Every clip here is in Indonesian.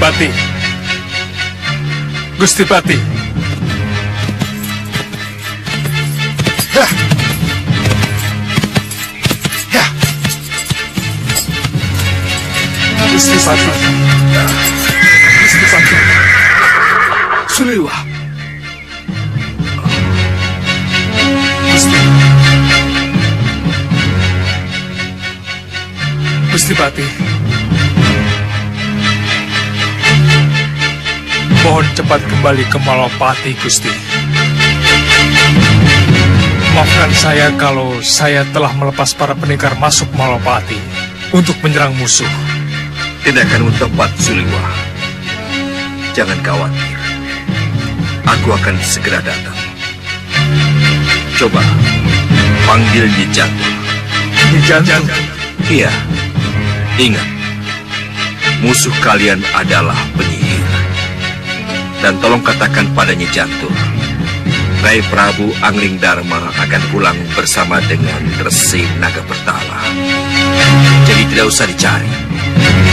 Pati. Gusti Pati. Gusti Pati. Gusti Pati. Suliwa. Gusti Pati. Mohon cepat kembali ke Malopati, Gusti. Maafkan saya kalau saya telah melepas para pendekar masuk Malopati untuk menyerang musuh. Tindakanmu tepat, Suliwa. Jangan khawatir. Aku akan segera datang. Coba, panggil Nyi Jantur. Nyi Jantur? Iya. Ingat, musuh kalian adalah penyihir. Dan tolong katakan pada Nyi Jantur, Rai Prabu Angling Dharma akan pulang bersama dengan Resi Naga Bertala. Jadi tidak usah dicari.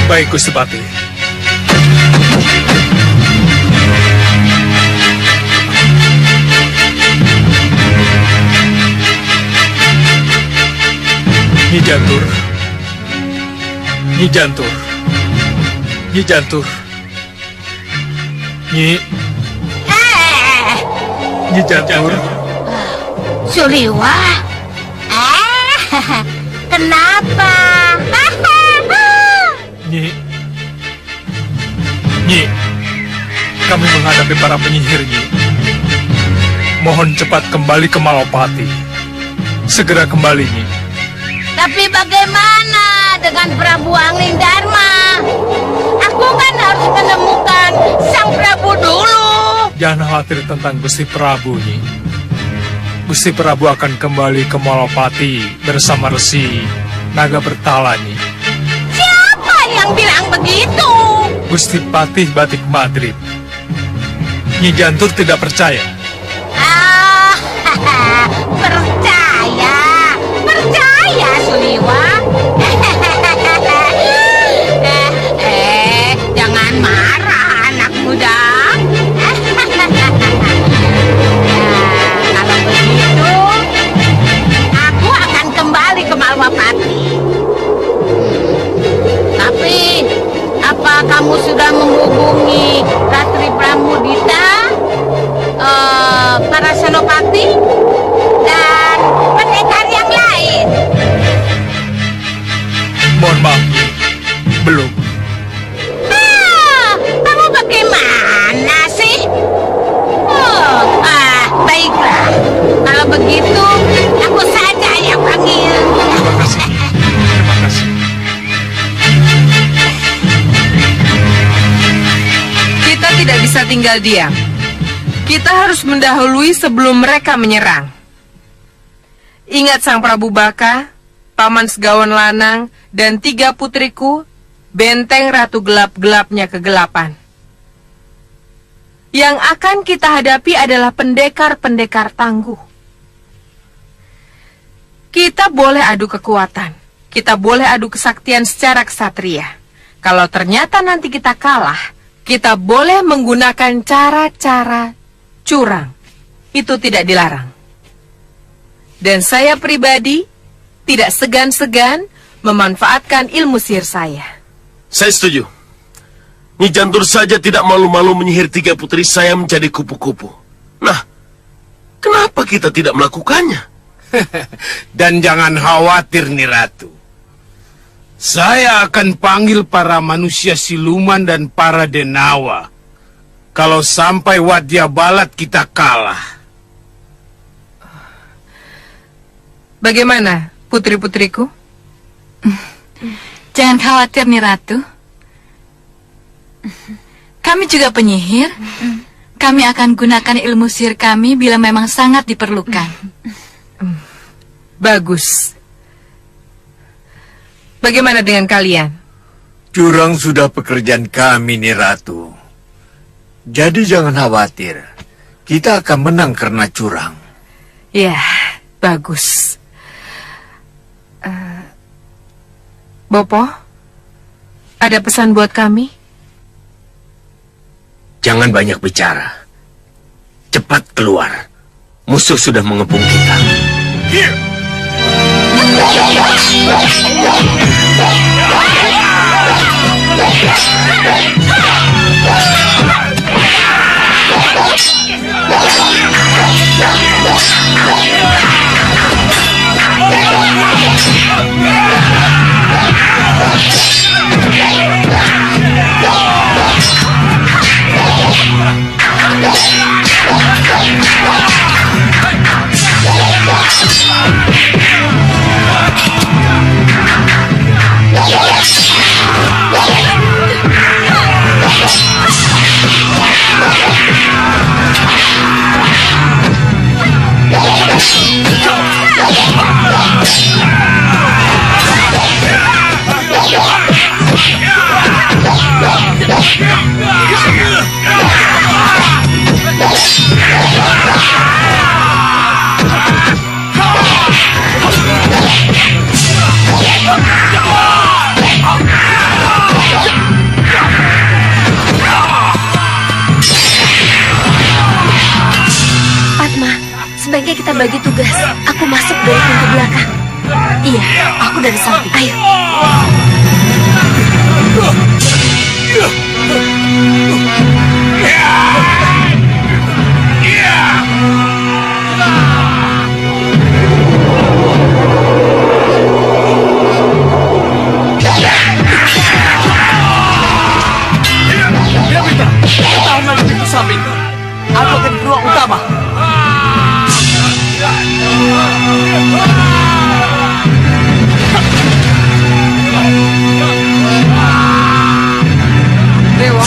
Baik, Gusti Pati. Nyi Jantur. Nyi Jantur. Nyi Jantur. Nyi. Nyi Jantur. Suliwa. Kenapa? Nyi. Nyi. Kami menghadapi para penyihir, Nyi. Mohon cepat kembali ke Malopati. Segera kembali, Nyi. Tapi bagaimana dengan Prabu Angling Dharma? Aku kan harus menemukan Sang Prabu dulu. Jangan khawatir tentang Gusti Prabu, Nyi. Gusti Prabu akan kembali ke Malopati bersama Resi Naga Bertala, Nyi. Siapa yang bilang begitu? Gusti Patih Batik Madrid. Nyi Jantur tidak percaya. Percaya. Percaya, Suliwa. Jangan marah, anak muda. Kalau begitu, aku akan kembali ke Malwapati. Tapi, apa kamu sudah menghubungi Ratri Pramudita, para senopati, dan pendekar yang lain? Mohon maaf, Nyi. Belum. Kamu bagaimana sih? Baiklah. Kalau begitu, aku saja yang panggil. Terima kasih. Terima kasih. Kita tidak bisa tinggal diam. Kita harus mendahului sebelum mereka menyerang. Ingat Sang Prabu Baka, Paman Segawan Lanang, dan 3 putriku, benteng Ratu Gelap-gelapnya kegelapan. Yang akan kita hadapi adalah pendekar-pendekar tangguh. Kita boleh adu kekuatan, kita boleh adu kesaktian secara kesatria. Kalau ternyata nanti kita kalah, kita boleh menggunakan cara-cara curang. Itu tidak dilarang. Dan saya pribadi tidak segan-segan memanfaatkan ilmu sihir saya. Saya setuju. Nyi Jantur saja tidak malu-malu menyihir 3 putri saya menjadi kupu-kupu. Nah, kenapa kita tidak melakukannya? Dan jangan khawatir, Nih Ratu. Saya akan panggil para manusia siluman dan para denawa. Kalau sampai Wadya Balat kita kalah. Bagaimana, putri-putriku? Jangan khawatir, Nih Ratu. Kami juga penyihir. Kami akan gunakan ilmu sihir kami bila memang sangat diperlukan. Bagus. Bagaimana dengan kalian? Curang sudah pekerjaan kami, Nih Ratu. Jadi jangan khawatir. Kita akan menang karena curang. Ya, bagus. Bopo, ada pesan buat kami? Jangan banyak bicara. Cepat keluar. Musuh sudah mengepung kita. Padma, sebaiknya kita bagi tugas. Aku masuk dari pintu belakang. Iya, aku dari samping. Ayo. Tahan lagi pintu samping. Aku akan ke ruang utama. Dewa,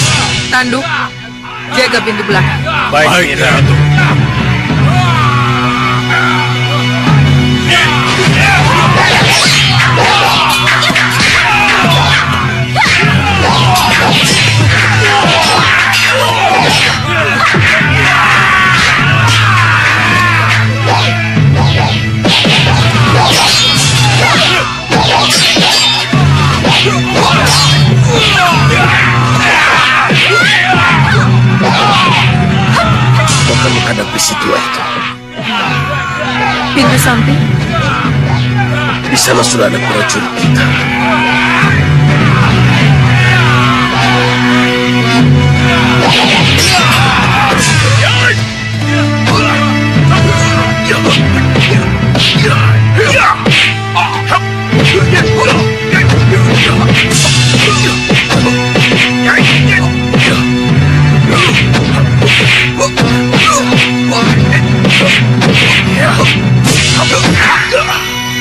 Tanduk, jaga pintu belakang. Baik, Ratu. Akan menghadapi situasi. Pintu samping. Di sana sudah ada prajurit kita.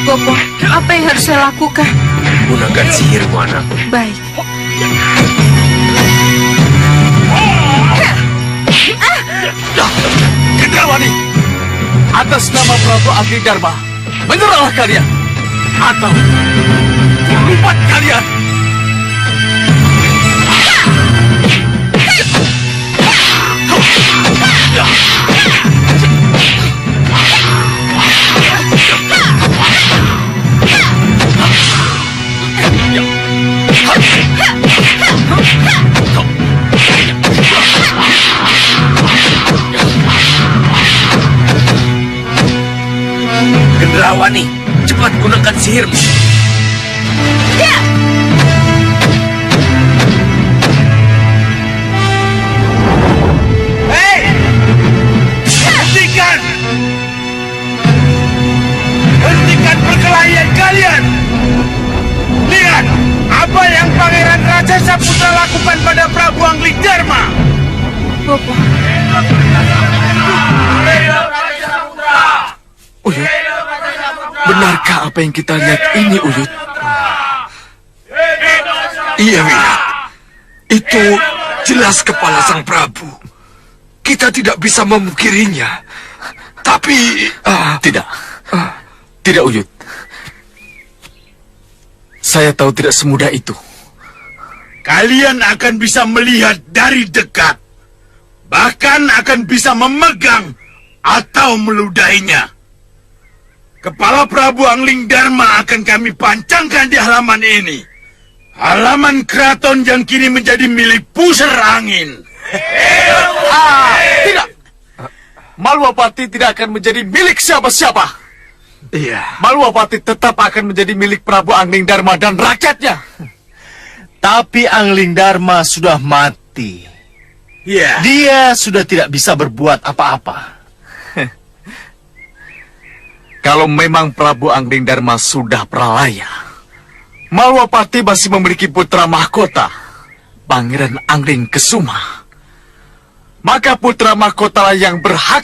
Bopo, apa yang harus saya lakukan? Gunakan sihirmu, anak. Baik. Gendrawani, atas nama Prabu Agridarma, menyerahlah kalian, atau lumpat kalian. Gendrawani, cepat gunakan sihirmu. Hentikan! Hentikan perkelahian kalian! Lihat apa yang Pangeran Raja Saputra lakukan pada Prabu Anglingdarma! Bopo, Uyut, benarkah apa yang kita lihat ini, Uyut? Iya, Wirat. Itu jelas kepala sang Prabu. Kita tidak bisa memungkirinya. Tapi... tidak. Tidak, Uyut. Saya tahu tidak semudah itu. Kalian akan bisa melihat dari dekat. Bahkan akan bisa memegang atau meludahinya. Kepala Prabu Anglingdarma akan kami pancangkan di halaman ini. Halaman keraton yang kini menjadi milik pusar angin. Tidak. Maluapati tidak akan menjadi milik siapa-siapa. Iya. Maluapati tetap akan menjadi milik Prabu Angling Darma dan rakyatnya. Tapi Angling Darma sudah mati. Iya. Dia sudah tidak bisa berbuat apa-apa. Kalau memang Prabu Angling Darma sudah pralaya, Maluapati masih memiliki putra mahkota, Pangeran Angling Kesuma. Maka putra mahkotalah yang berhak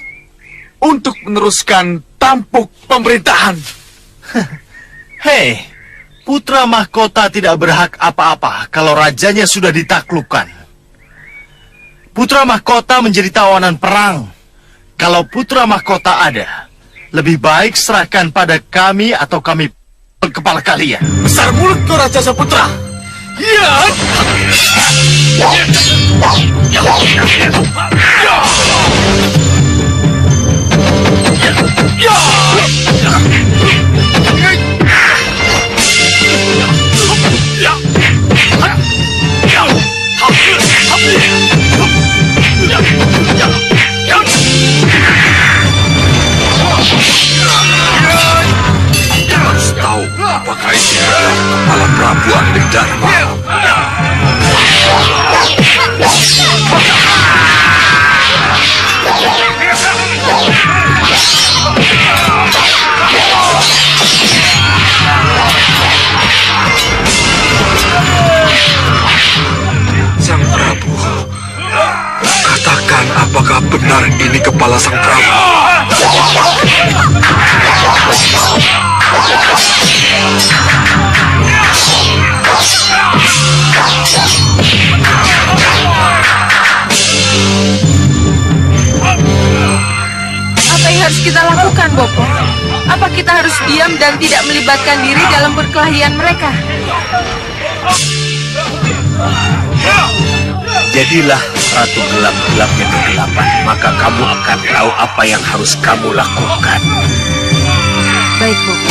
untuk meneruskan tampuk pemerintahan. Hei, putra mahkota tidak berhak apa-apa kalau rajanya sudah ditaklukkan. Putra mahkota menjadi tawanan perang. Kalau putra mahkota ada, lebih baik serahkan pada kami atau kami kepala kalian. Besar mulut kau Raja Saputra. Ya. Harus tahu apakah ini adalah kepala Prabu Angling Darma. Sang Prabu, katakan apakah benar ini kepala Sang Prabu? Apa yang harus kita lakukan, Bopo? Apa kita harus diam dan tidak melibatkan diri dalam perkelahian mereka? Jadilah Ratu Gelap-Gelap yang kegelapan, maka kamu akan tahu apa yang harus kamu lakukan. Baik, Bopo.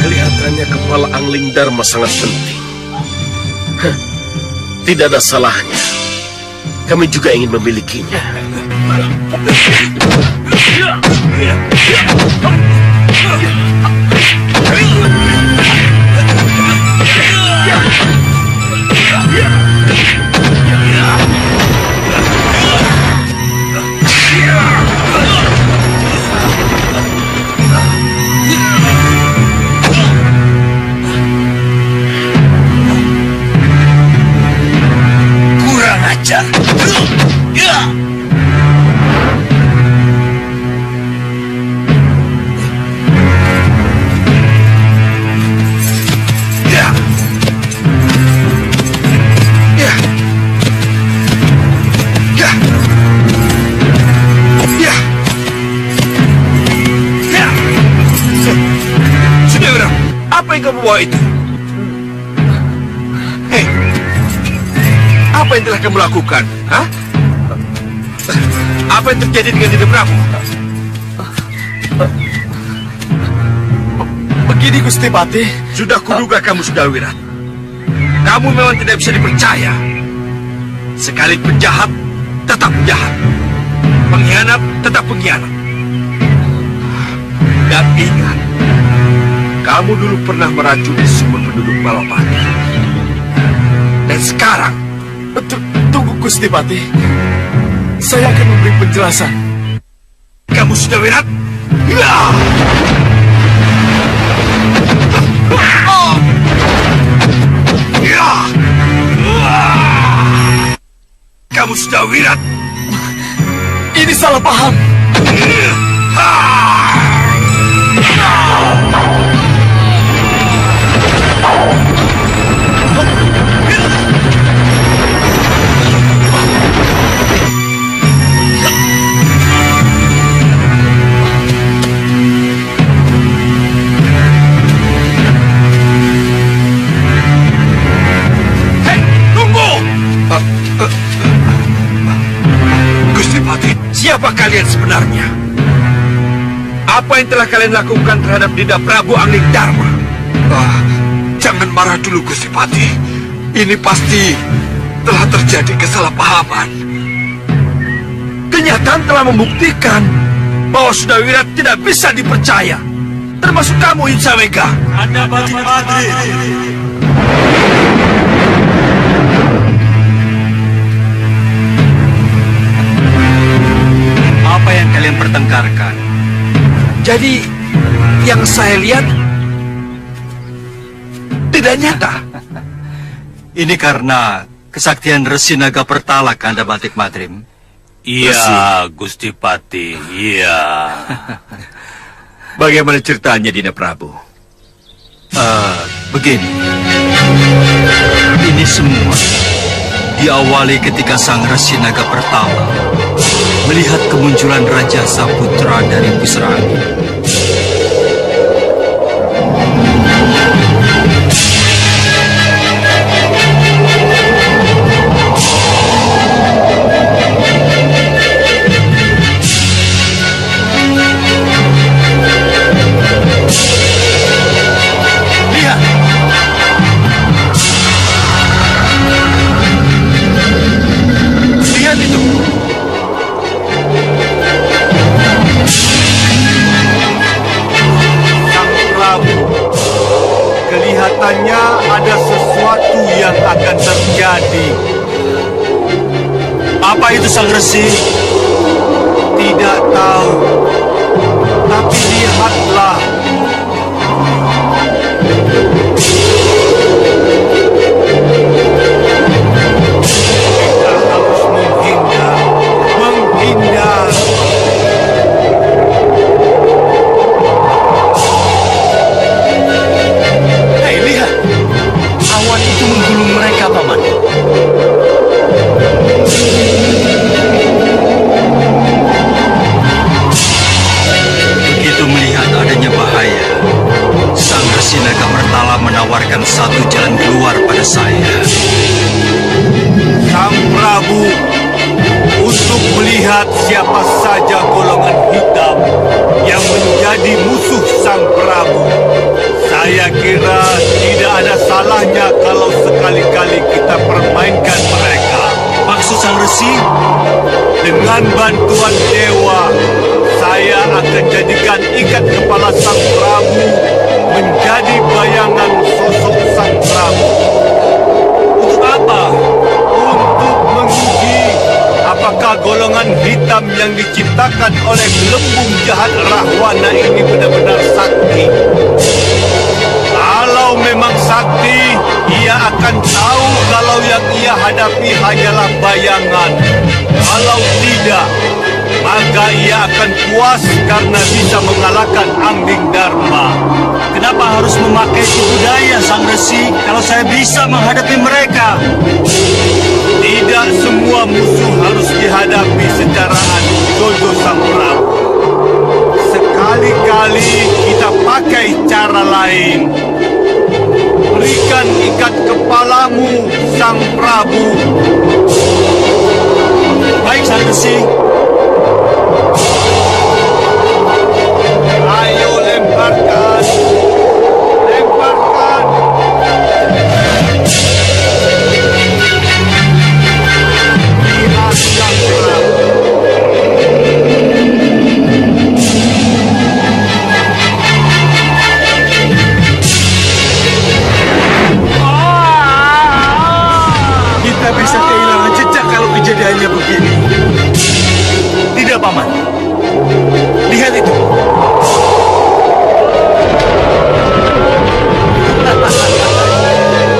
Kelihatannya kepala Angling Darma sangat penting. Tidak ada salahnya. Kami juga ingin memilikinya. Kurang ajar. Sudahlah, apa yang kamu bawa itu? Hei, apa yang telah kamu lakukan? Hah? Apa yang terjadi dengan Dinda Prabu? Begini, Gusti Pati. Sudah kuduga kamu sudah wirat. Kamu memang tidak bisa dipercaya. Sekali penjahat, tetap penjahat. Pengkhianat, tetap pengkhianat. Dan ingat, kamu dulu pernah meracuni semua penduduk Balapati. Dan sekarang, Tunggu, Gusti Pati. Saya akan memberi penjelasan. kamu sudah wirat? Ya! Ya! Kamu sudah wirat? Ini salah paham. Siapa kalian sebenarnya? Apa yang telah kalian lakukan terhadap Dinda Prabu Angling Dharma? Jangan marah dulu, Gusti Pati. Ini pasti telah terjadi kesalahpahaman. Kenyataan telah membuktikan bahwa Sudawira tidak bisa dipercaya. Termasuk kamu, Insawega. Anda Batik Madrid. Apa yang kalian pertengkarkan? Jadi, yang saya lihat tidak nyata. Ini karena kesaktian Resi Naga Pertala, Anda Batik Madrim. Iya, Gusti Pati, iya. Bagaimana ceritanya, Dinda Prabu? Begini. Ini semua diawali ketika Sang Resi Naga Pertama melihat kemunculan Raja Saputra dari Pusra Angin. Lihat itu. Sang Prabu, kelihatannya ada sesuatu yang akan terjadi. Apa itu, Sang Resi? Tidak tahu, tapi lihatlah. Kita harus menghindar. Hei, lihat. Awan itu menggulung mereka, Paman. Begitu melihat adanya bahaya, Sang Resi Naga Pertala menawarkan satu jalan keluar pada saya. Sang Prabu, untuk melihat siapa saja golongan hitam yang menjadi musuh Sang Prabu. Saya kira tidak ada salahnya kalau sekali-kali kita permainkan mereka. Maksud Sang Resi? Dengan bantuan dewa, saya akan jadikan ikat kepala Sang Prabu menjadi bayangan sosok Sang Prabu. Untuk apa? Untuk menguji apakah golongan hitam yang diciptakan oleh gelembung jahat Rahwana ini benar-benar sakti. Kalau memang sakti, ia akan tahu kalau yang ia hadapi hanyalah bayangan. Kalau tidak, maka ia akan puas karena bisa mengalahkan Angling Dharma. Kenapa harus memakai tipu daya, Sang Resi, kalau saya bisa menghadapi mereka? Tidak semua musuh harus dihadapi secara adu jojo, Sang Prabu. Sekali-kali kita pakai cara lain. Berikan ikat kepalamu, Sang Prabu. Baik, Sang Resi. Ayo lemparkan. Lemparkan. Lihat, Sang Prabu. Kita bisa kehilangan jejak kalau kejadiannya begini. Tidak, Paman. Lihat itu.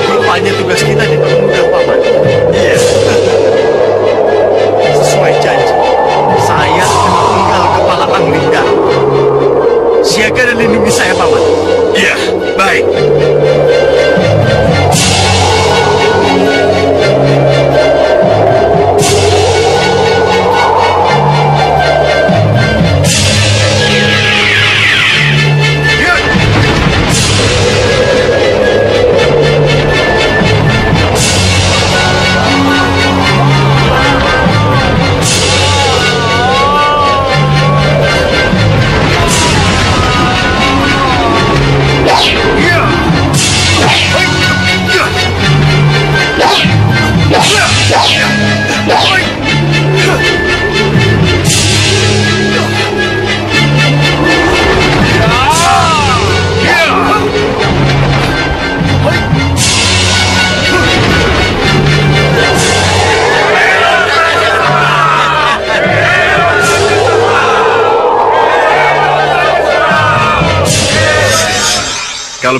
Rupanya tugas kita dipermudah, Paman. Iya. Sesuai janji, saya akan penggal kepala Angling Dharma. Siaga dan lindungi saya, Paman. Iya, baik.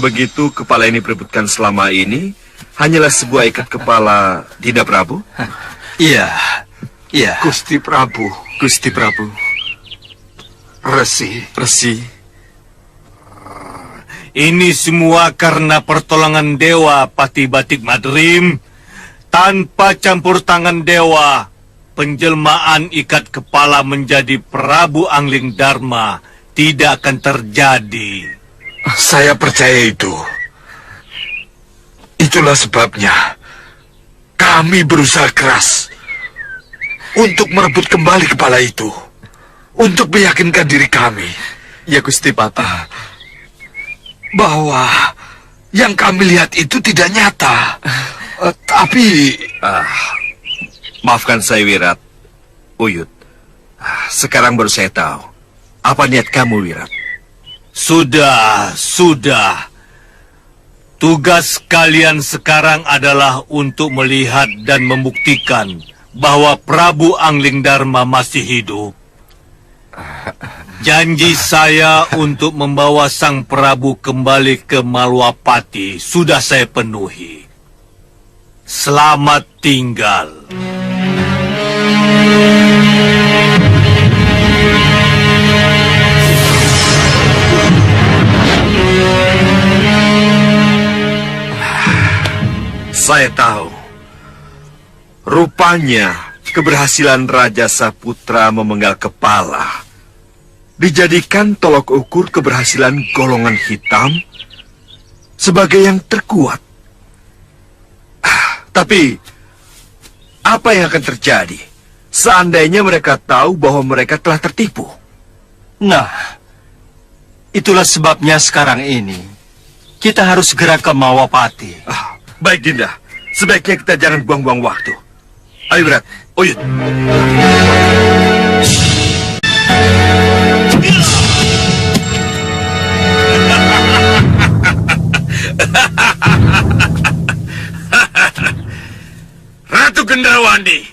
begitu, kepala yang diperebutkan selama ini hanyalah sebuah ikat kepala Dinda Prabu? Iya, iya. Gusti Prabu. Gusti Prabu. Resi. Ini semua karena pertolongan Dewa Pati Batik Madrim. Tanpa campur tangan Dewa, penjelmaan ikat kepala menjadi Prabu Angling Dharma tidak akan terjadi. Saya percaya itu. Itulah sebabnya kami berusaha keras untuk merebut kembali kepala itu, untuk meyakinkan diri kami, Ya Gusti Pati. bahwa yang kami lihat itu tidak nyata. Tapi Maafkan saya, Wirat. Uyut. Sekarang baru saya tahu. Apa niat kamu, Wirat? Sudah. Tugas kalian sekarang adalah untuk melihat dan membuktikan bahwa Prabu Angling Dharma masih hidup. Janji saya untuk membawa Sang Prabu kembali ke Malwapati sudah saya penuhi. Selamat tinggal. Saya tahu. Rupanya keberhasilan Raja Saputra memenggal kepala dijadikan tolok ukur keberhasilan golongan hitam sebagai yang terkuat. Tapi apa yang akan terjadi seandainya mereka tahu bahwa mereka telah tertipu? Nah, itulah sebabnya sekarang ini kita harus segera ke Malwapati. Baik, Dinda. Sebaiknya kita jangan buang-buang waktu. Ayo, Wirat. Uyut. Ratu Gendrawandi,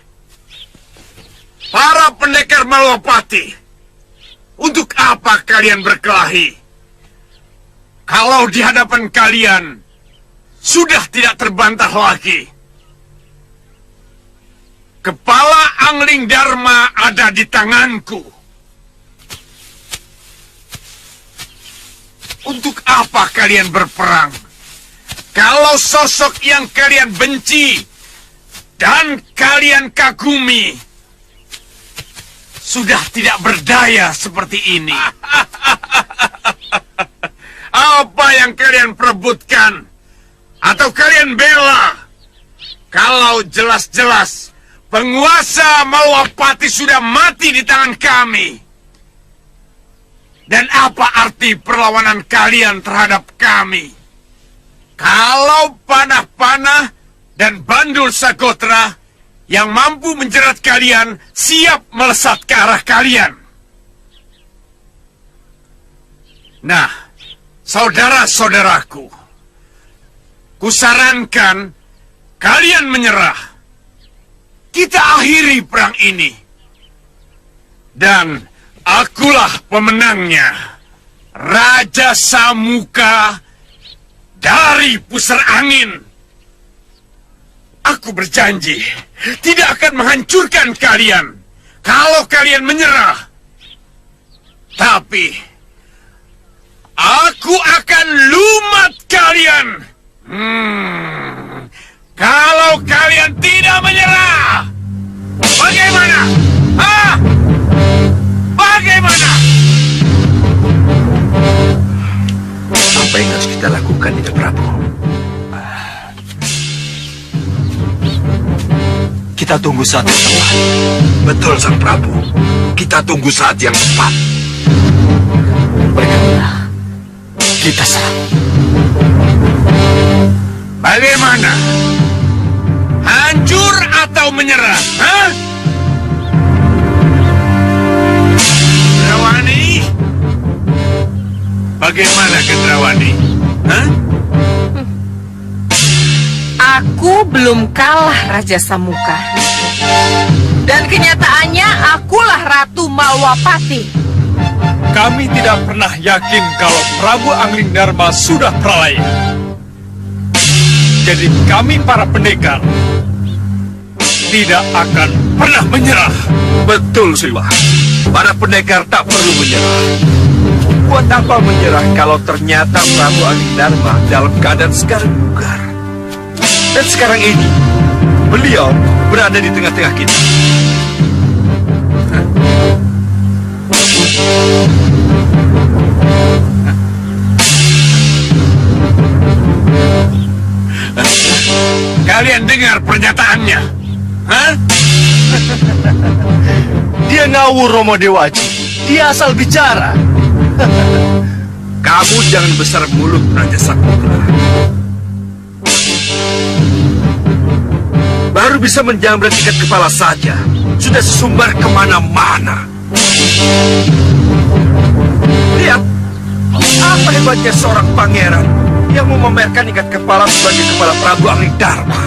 para pendekar Malwapati, untuk apa kalian berkelahi? Kalau di hadapan kalian sudah tidak terbantah lagi. Kepala Angling Dharma ada di tanganku. Untuk apa kalian berperang? Kalau sosok yang kalian benci dan kalian kagumi sudah tidak berdaya seperti ini. Apa yang kalian perebutkan atau kalian bela? Kalau jelas-jelas penguasa Malwapati sudah mati di tangan kami. Dan apa arti perlawanan kalian terhadap kami? Kalau panah-panah dan bandul Sagotra yang mampu menjerat kalian siap melesat ke arah kalian. Nah, saudara-saudaraku, kusarankan kalian menyerah. Kita akhiri perang ini. Dan akulah pemenangnya, Raja Samuka dari Pusar Angin. Aku berjanji tidak akan menghancurkan kalian kalau kalian menyerah. Tapi aku akan lumat kalian. Kalau kalian tidak menyerah, bagaimana? Hah? Bagaimana? Apa yang harus kita lakukan, Dinda Prabu? Kita tunggu saat yang tepat. Betul, Sang Prabu. Kita tunggu saat yang tepat. Baiklah, kita serang. Bagaimana? Hancur atau menyerah? Hah? Gendrawani? Bagaimana, Gendrawani? Hah? Aku belum kalah, Raja Samuka. Dan kenyataannya akulah Ratu Malwapati. Kami tidak pernah yakin kalau Prabu Anglingdarma sudah pralaya. Jadi kami para pendekar tidak akan pernah menyerah. Betul, Siwa. Para pendekar tak perlu menyerah. Buat apa menyerah kalau ternyata Prabu Anglingdarma dalam keadaan segar bugar? Dan sekarang ini, beliau berada di tengah-tengah kita. Kalian dengar pernyataannya? Hah? Dia ngawur, Romo Dewaji. Dia asal bicara. Kamu jangan besar mulut, Raja Sakutra. Baru bisa menjamret ikat kepala saja, sudah sesumbar kemana-mana. Lihat, apa hebatnya seorang pangeran yang memamerkan ikat kepala sebagai kepala Prabu Anglingdarma.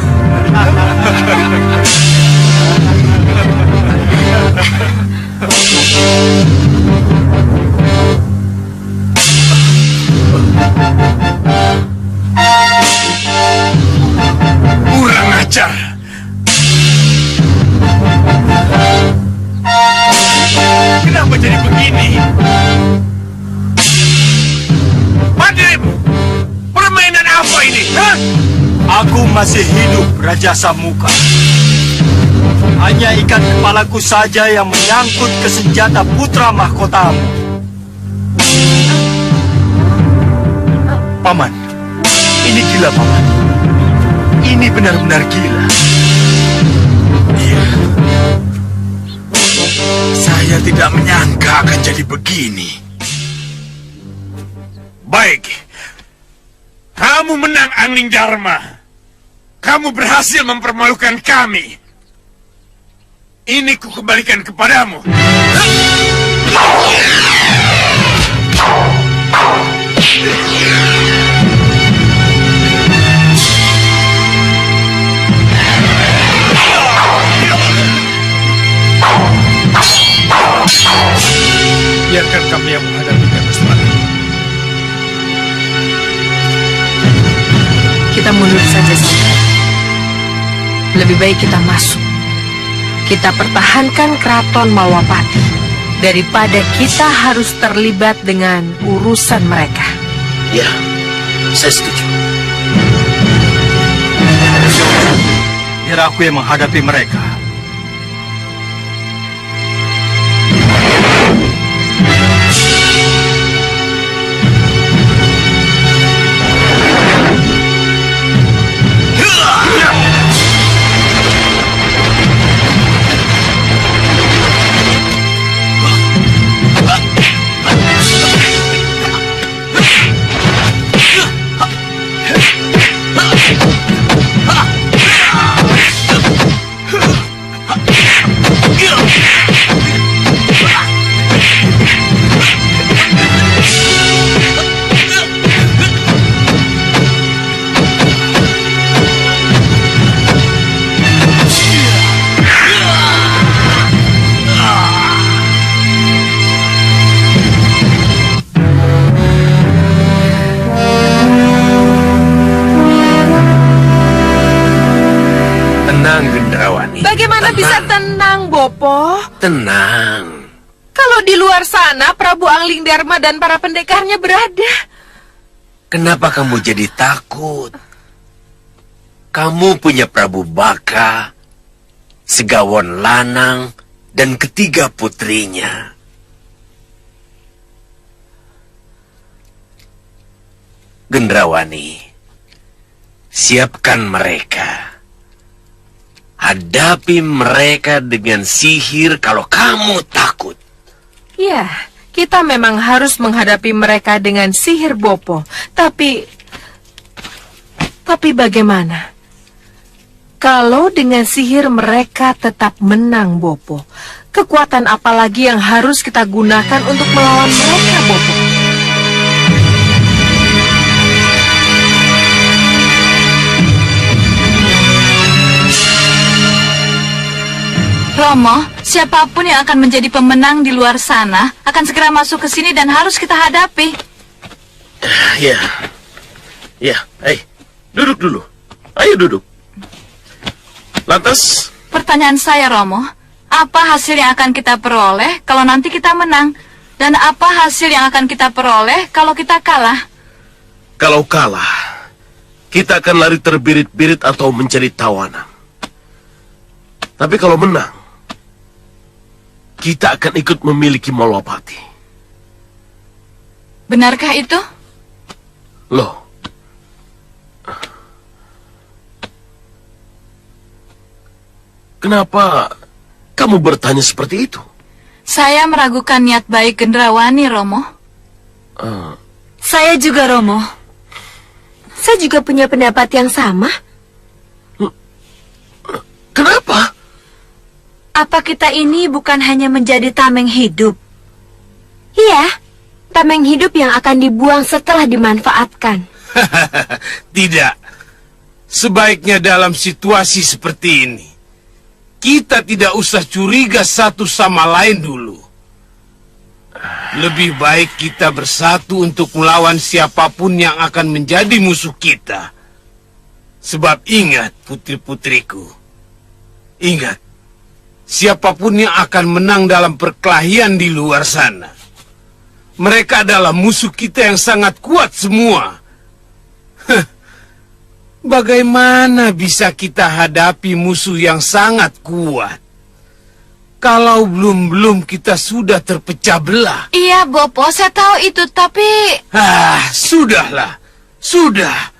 Kurang ajar. Kenapa jadi begini? Madrim, permainan apa ini? Hah? Aku masih hidup, Raja Samuka. Hanya ikat kepalaku saja yang menyangkut ke senjata putra mahkotamu. Paman, ini gila, Paman. Ini benar-benar gila. Iya. Saya tidak menyangka akan jadi begini. Baik. Kamu menang, Anglingdarma. Kamu berhasil mempermalukan kami. Ini kukembalikan kepadamu. Biarkan kami yang menghadapinya, Gusti Ratu. Kita mundur saja, saudara. Lebih baik kita masuk. Kita pertahankan keraton Malwapati daripada kita harus terlibat dengan urusan mereka. Ya, saya setuju. Biar aku yang menghadapi mereka. Bagaimana bisa tenang, Bopo? Tenang. Kalau di luar sana Prabu Anglingdarma dan para pendekarnya berada. Kenapa kamu jadi takut? Kamu punya Prabu Baka, Segawon Lanang, dan ketiga putrinya. Gendrawani, siapkan mereka. Hadapi mereka dengan sihir kalau kamu takut. Ya, kita memang harus menghadapi mereka dengan sihir, Bopo. Tapi bagaimana? Kalau dengan sihir mereka tetap menang, Bopo, kekuatan apa lagi yang harus kita gunakan untuk melawan mereka, Bopo? Romo, siapapun yang akan menjadi pemenang di luar sana akan segera masuk ke sini dan harus kita hadapi. Ya. Ya, duduk dulu. Ayo duduk. Lantas, Pertanyaan saya, Romo, apa hasil yang akan kita peroleh kalau nanti kita menang? Dan apa hasil yang akan kita peroleh kalau kita kalah? kalau kalah, kita akan lari terbirit-birit atau menjadi tawanan. Tapi kalau menang, kita akan ikut memiliki Malwapati. Benarkah itu? Loh, kenapa kamu bertanya seperti itu? Saya meragukan niat baik Gendrawani, Romo. Saya juga, Romo. Saya juga punya pendapat yang sama. Kenapa? Apa kita ini bukan hanya menjadi tameng hidup? Iya, tameng hidup yang akan dibuang setelah dimanfaatkan. Tidak. Sebaiknya dalam situasi seperti ini, kita tidak usah curiga satu sama lain dulu. Lebih baik kita bersatu untuk melawan siapapun yang akan menjadi musuh kita. Sebab ingat, putri-putriku, ingat, siapapun yang akan menang dalam perkelahian di luar sana, mereka adalah musuh kita yang sangat kuat semua. Bagaimana bisa kita hadapi musuh yang sangat kuat kalau belum kita sudah terpecah belah? Iya, Bopo, saya tahu itu, tapi... Sudahlah. Sudah.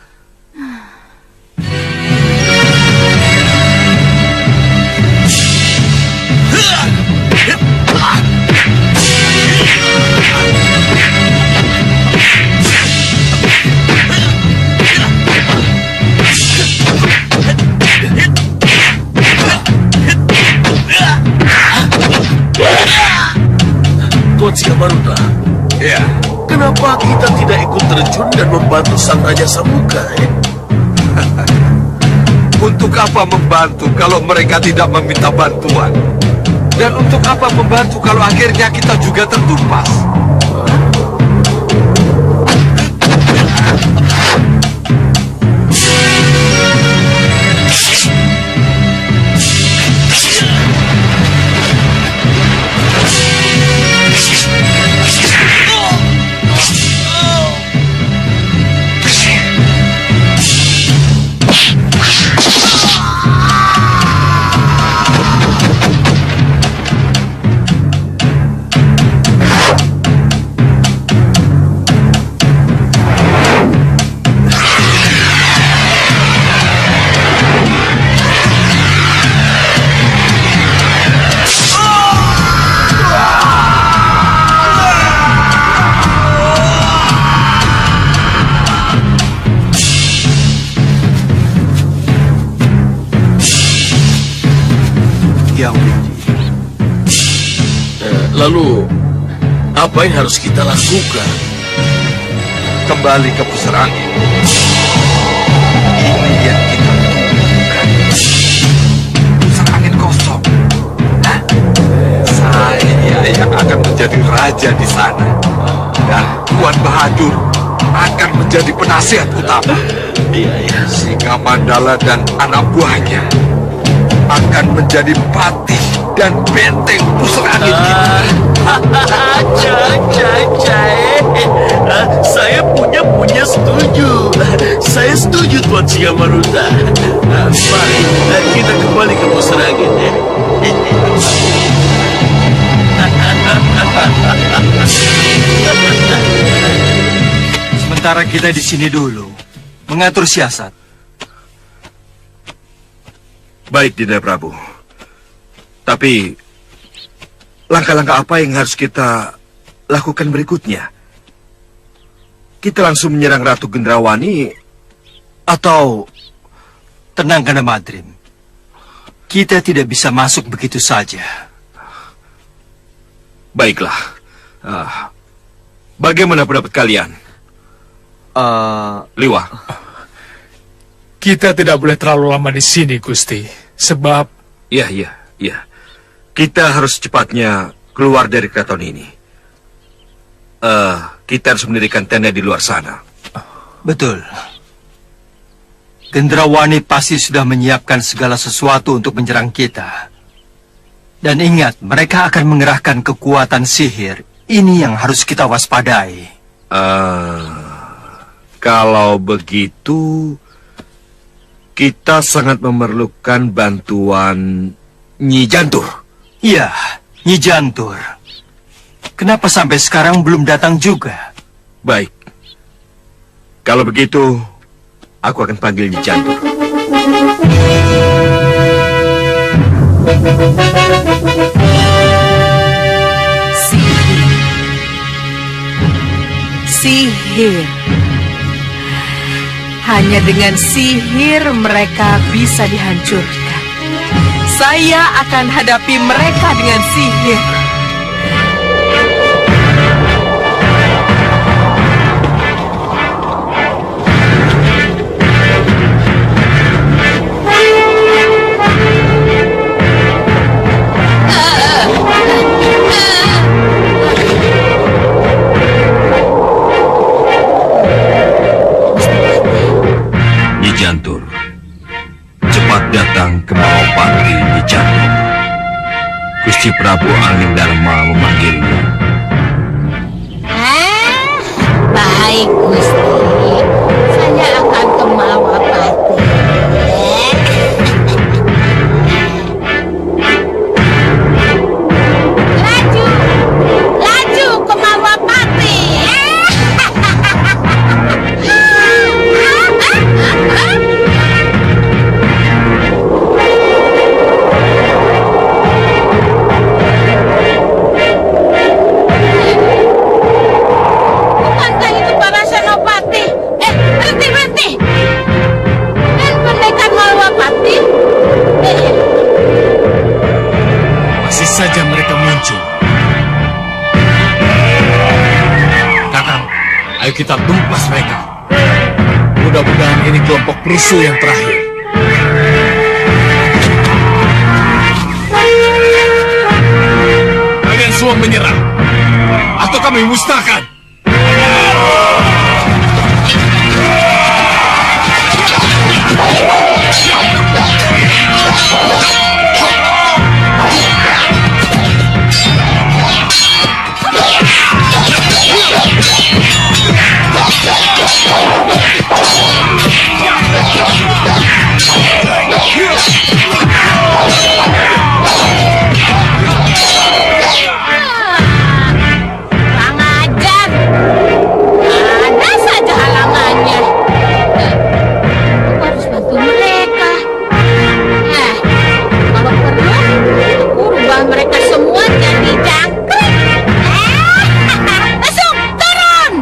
Tuan Siamaruta, Ya, kenapa kita tidak ikut terjun dan membantu sang Raja Samuka? untuk apa membantu kalau mereka tidak meminta bantuan? Dan untuk apa membantu kalau akhirnya kita juga tertumpas? Lalu, apa yang harus kita lakukan? Kembali ke pusar angin. Ini yang kita butuhkan. Pusar angin kosong. Saya yang akan menjadi raja di sana. Dan Tuan Bahadur akan menjadi penasihat utama. Singa Mandala dan anak buahnya akan menjadi patih dan benteng pusar angin kita. Saya punya setuju. Saya setuju, Tuan Siamaruta. Mari kita kembali ke pusar angin. Sementara kita di sini dulu, mengatur siasat. Baik, Dinda Prabu. Tapi, langkah-langkah apa yang harus kita lakukan berikutnya? Kita langsung menyerang Ratu Gendrawani, atau... Tenang, Ganda Madrim. Kita tidak bisa masuk begitu saja. Baiklah. Bagaimana pendapat kalian? Liwa. Kita tidak boleh terlalu lama di sini, Gusti. Sebab... Iya. Kita harus cepatnya keluar dari keraton ini. Kita harus mendirikan tenda di luar sana. Betul. Gendrawani pasti sudah menyiapkan segala sesuatu untuk menyerang kita. Dan ingat, mereka akan mengerahkan kekuatan sihir. Ini yang harus kita waspadai. Kalau begitu, kita sangat memerlukan bantuan Nyi Jantur. Iya, Nyi Jantur. Kenapa sampai sekarang belum datang juga? Baik. Kalau begitu, aku akan panggil Nyi Jantur. Sihir. Hanya dengan sihir mereka bisa dihancurkan. Saya akan hadapi mereka dengan sihir. Jantur, cepat datang ke Malopati Nyi Jantur. Gusti Prabu Angling Darma memanggilmu. Baik, Gusti. Saya akan ke Malopati. Laju ke Malopati. Bukankah itu para senopati? Berhenti. Dan pendekar Malwapati? Masih saja mereka muncul. Kakang, ayo kita tumpas mereka. Mudah-mudahan ini kelompok perusuh yang terakhir. Kalian semua menyerah, atau kami musnahkan. Kurang ajar. Ada saja halangannya. Aku harus bantu mereka. Kalau perlu, aku rubah mereka semua jadi jangkrik. Langsung turun.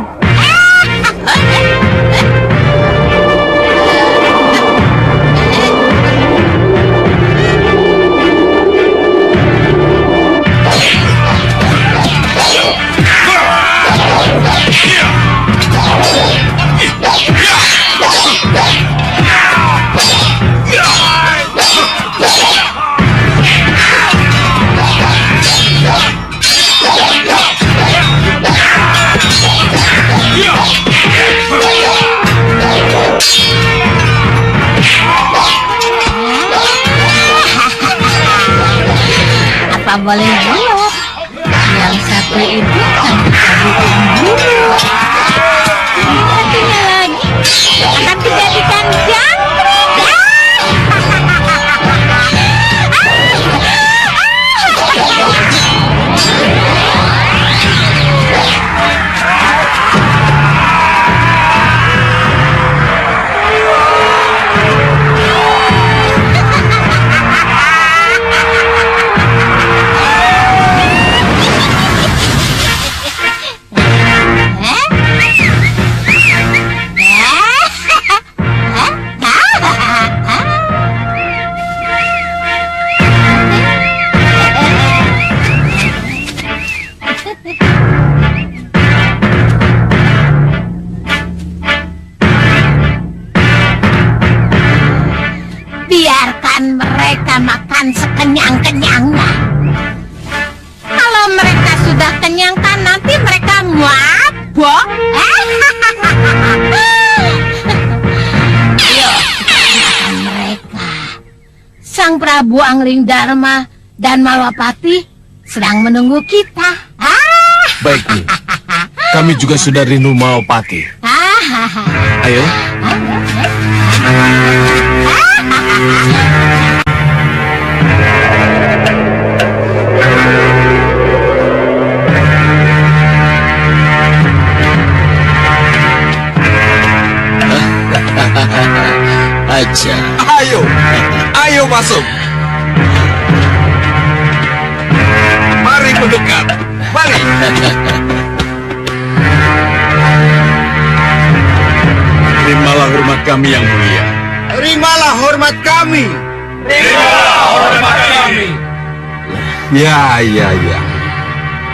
Apa boleh bulog? Yang satu itu akan dijadikan bulu. Yang satunya lagi akan dijadikan jangkrik. Biarkan mereka makan sekenyang-kenyangnya. menyangka nanti mereka mabok. Ayo, kita kalahkan mereka. Sang Prabu Angling Dharma dan Malwapati sedang menunggu kita. Baik, Nyi. Kami juga sudah rindu Malwapati. Ayo. Aja. Ayo masuk. Mari mendekat. Mari. Terimalah hormat kami yang mulia. Terimalah hormat kami. Ya.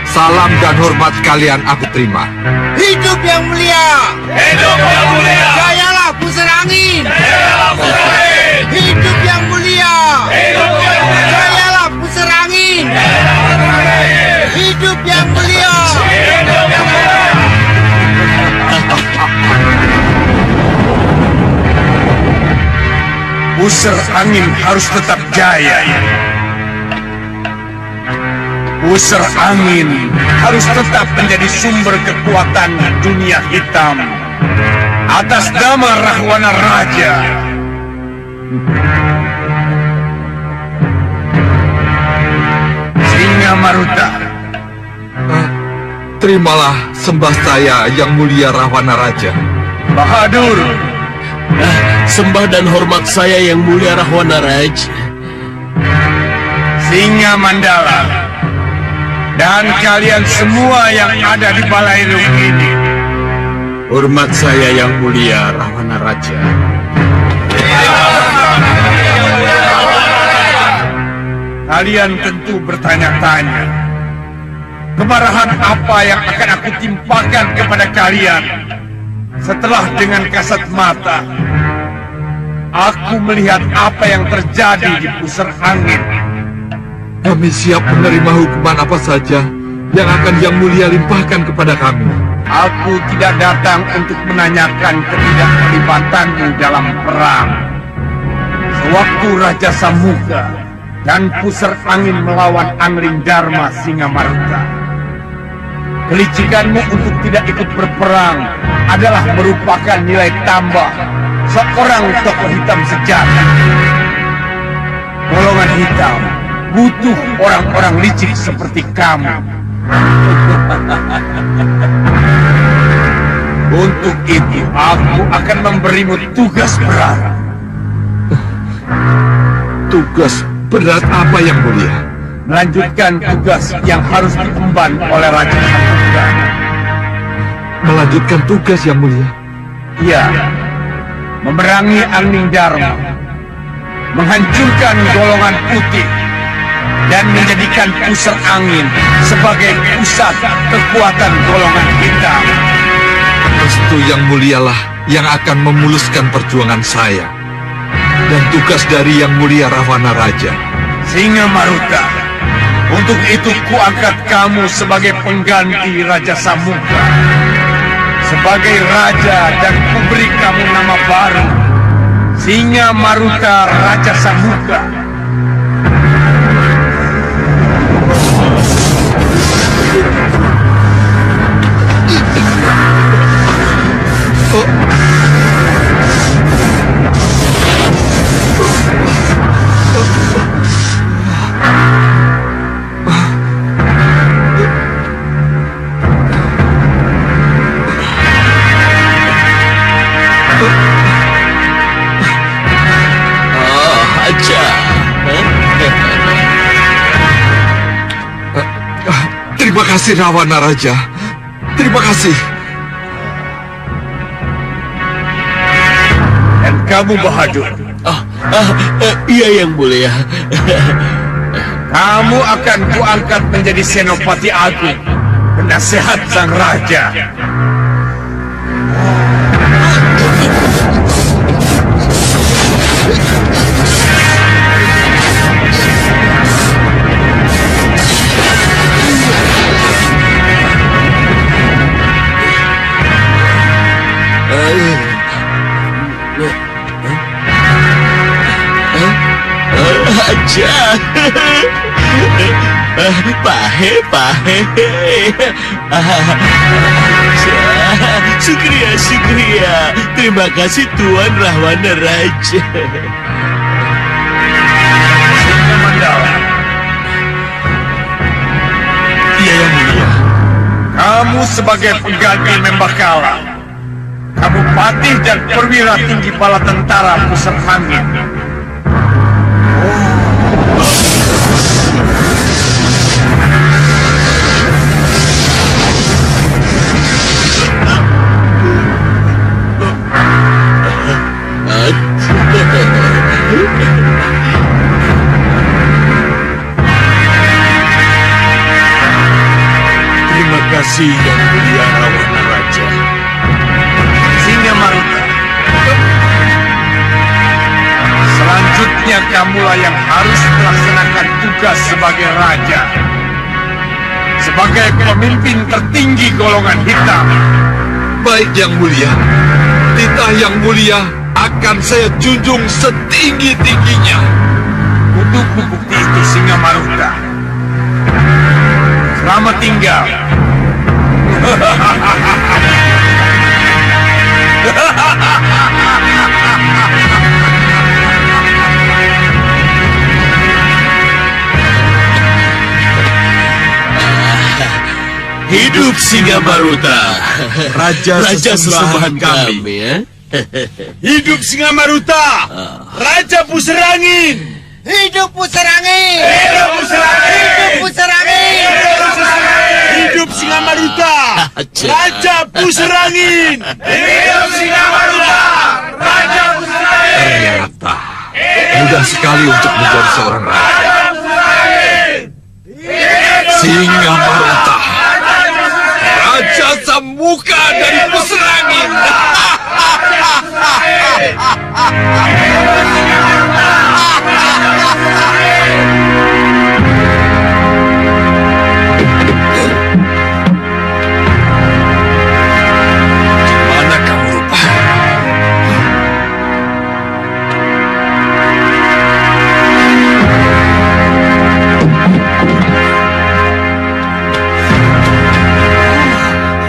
Salam dan hormat kalian aku terima. Hidup yang mulia. Jayalah pusar angin. Hidup yang mulia. Jayalah pusar angin. Hidup yang mulia. Pusar angin harus tetap jaya. Pusar angin harus tetap menjadi sumber kekuatan dunia hitam atas nama Rahwana Raja. Singa Maruta. Terimalah sembah saya yang mulia Rahwana Raja. Bahadur. Sembah dan hormat saya yang mulia Rahwana Raj. Singa Mandala. Dan kalian semua yang ada di Balairung ini. Hormat saya yang mulia Rahwana Raja. Kalian tentu bertanya-tanya, kemarahan apa yang akan aku timpakan kepada kalian setelah dengan kasat mata aku melihat apa yang terjadi di pusar angin. Kami siap menerima hukuman apa saja yang akan Yang Mulia limpahkan kepada kami. Aku tidak datang untuk menanyakan ketidakterlibatanmu dalam perang. Sewaktu Raja Samuka dan pusar angin melawan Angling Dharma Singa Maruta, kelicikanmu untuk tidak ikut berperang adalah merupakan nilai tambah seorang tokoh hitam sejati. Golongan hitam butuh orang-orang licik seperti kamu. Untuk itu, aku akan memberimu tugas berat. Tugas berat apa Yang Mulia? Melanjutkan tugas yang harus diemban oleh Raja Samuka. Melanjutkan tugas Yang Mulia? Iya, memerangi Angling Dharma, menghancurkan golongan putih, dan menjadikan pusar angin sebagai pusat kekuatan golongan hitam. Restu Yang Mulialah yang akan memuluskan perjuangan saya. Dan tugas dari Yang Mulia Rahwana Raja. Singa Maruta, untuk itu kuangkat kamu sebagai pengganti Raja Samuka. Sebagai raja dan kuberi kamu nama baru, Singa Maruta Raja Samuka. Terima kasih Rahwana Raja. Terima kasih. Dan kamu Bahadur. Iya Yang Mulia. Kamu akan kuangkat menjadi Senopati Agung, penasehat sang raja. Raja. Pahe. Syukria. Terima kasih Tuan Rahwana Raja. Singa Mandala. Iya, Yang Mulia. Kamu sebagai pengganti Membakala, kamu patih dan perwira tinggi bala tentara pusat angin. Terima kasih Yang Mulia Rahwana Raja. Singa Maruta. Selanjutnya kamulah yang harus melaksanakan tugas sebagai raja. Sebagai pemimpin tertinggi golongan hitam. Baik Yang Mulia. Titah Yang Mulia akan saya junjung setinggi-tingginya. Untuk bukti itu Singa Maruta. Selamat tinggal. Hidup Singa Maruta, Raja sesembahan kami. Ya? Hidup Singa Maruta, Raja Pusar Angin. Hidup Pusar Angin! Hidup Pusar Angin! Hidup Pusar Angin! Hidup Singa Maruta, Raja Pusar Angin. Hidup Singa Maruta, Raja Pusar Angin. Ternyata mudah sekali untuk menjadi seorang raja. Singa Maruta, Raja Samuka dari Pusar Angin. Mana kamu, Rupa?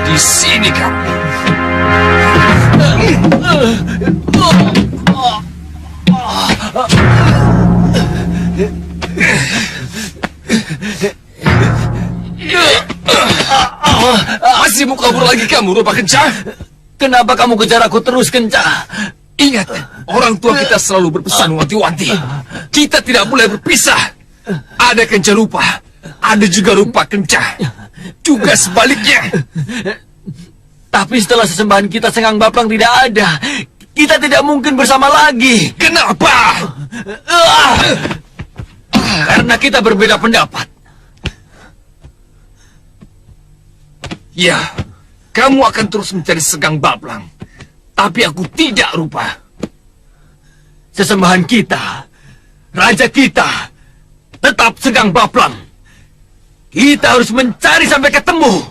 Di sini kamu. Masih mau kabur lagi kamu, Rupa Kencah? Kenapa kamu kejar aku terus, Kencah? Ingat, orang tua kita selalu berpesan wanti-wanti. Kita tidak boleh berpisah. Ada Kencah Rupa, ada juga Rupa Kencah. Juga sebaliknya. Tapi setelah sesembahan kita Senggang Baplang tidak ada, kita tidak mungkin bersama lagi. Kenapa? Karena kita berbeda pendapat. Ya, kamu akan terus mencari Senggang Baplang. Tapi aku tidak, Rupa. Sesembahan kita, raja kita, tetap Senggang Baplang. Kita harus mencari sampai ketemu.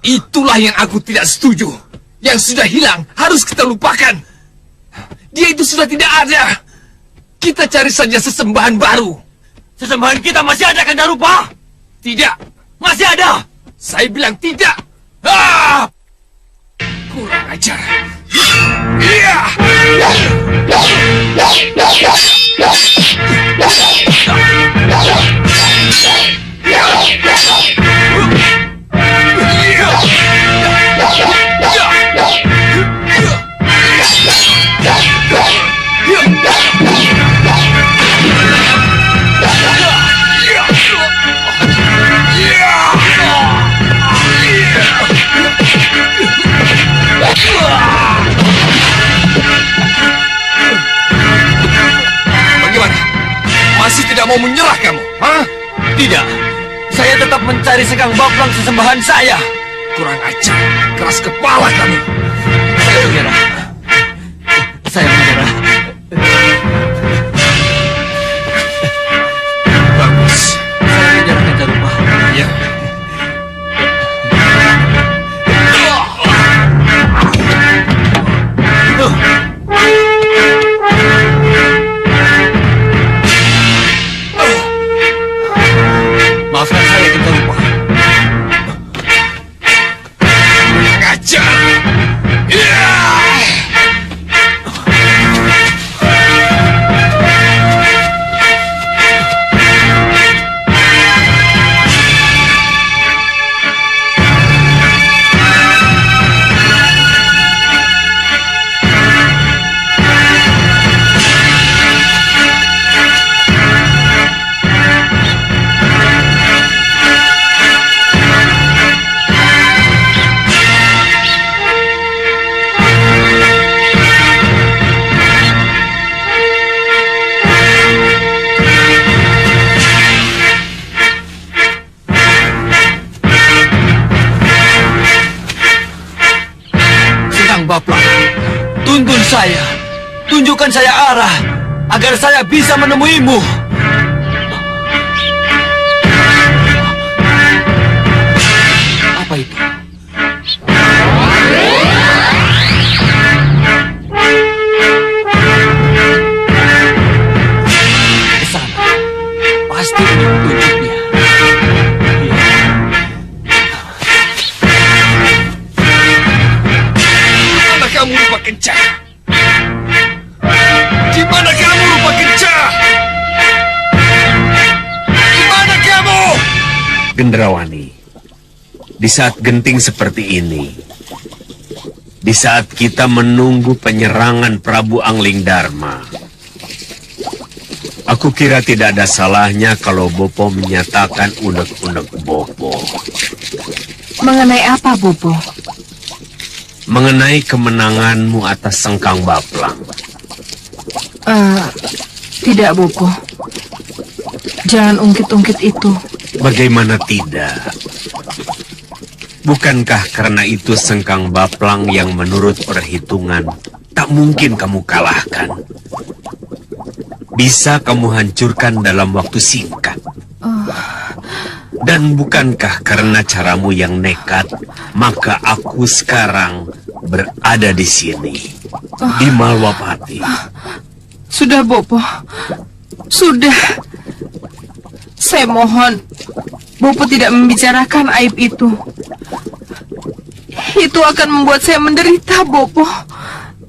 Itulah yang aku tidak setuju. Yang sudah hilang harus kita lupakan. Dia itu sudah tidak ada. Kita cari saja sesembahan baru. Sesembahan kita masih ada, kan, Rupa? Tidak. Masih ada. Saya bilang tidak. Kurang ajar. Iya. Bagaimana? Masih tidak mau menyerah kamu? Hah? Tidak. Saya tetap mencari Senggang Baplang sesembahan saya. Kurang ajar. Keras kepala kamu. Saya menyerah. Saya menyerah. Bagus. Saya menyerah, Raja Rupa. Ya. Tunjukkan saya arah, agar saya bisa menemuimu. Apa itu? Ke sana. Pasti ini petunjuknya. Mana kamu rupa kencang? Di mana kamu rupa kencang? Di mana kamu? Gendrawani, di saat genting seperti ini, di saat kita menunggu penyerangan Prabu Angling Dharma, aku kira tidak ada salahnya kalau Bopo menyatakan unek-unek Bopo. Mengenai apa, Bopo? Mengenai kemenanganmu atas Sengkang Baplang. Tidak, Bopo. Jangan ungkit-ungkit itu. Bagaimana tidak? Bukankah karena itu Sengkang Baplang yang menurut perhitungan tak mungkin kamu kalahkan? Bisa kamu hancurkan dalam waktu singkat. Dan bukankah karena caramu yang nekat, maka aku sekarang berada di sini, di Malwapati. Sudah, Bopo. Sudah. Saya mohon, Bopo tidak membicarakan aib itu. Itu akan membuat saya menderita, Bopo.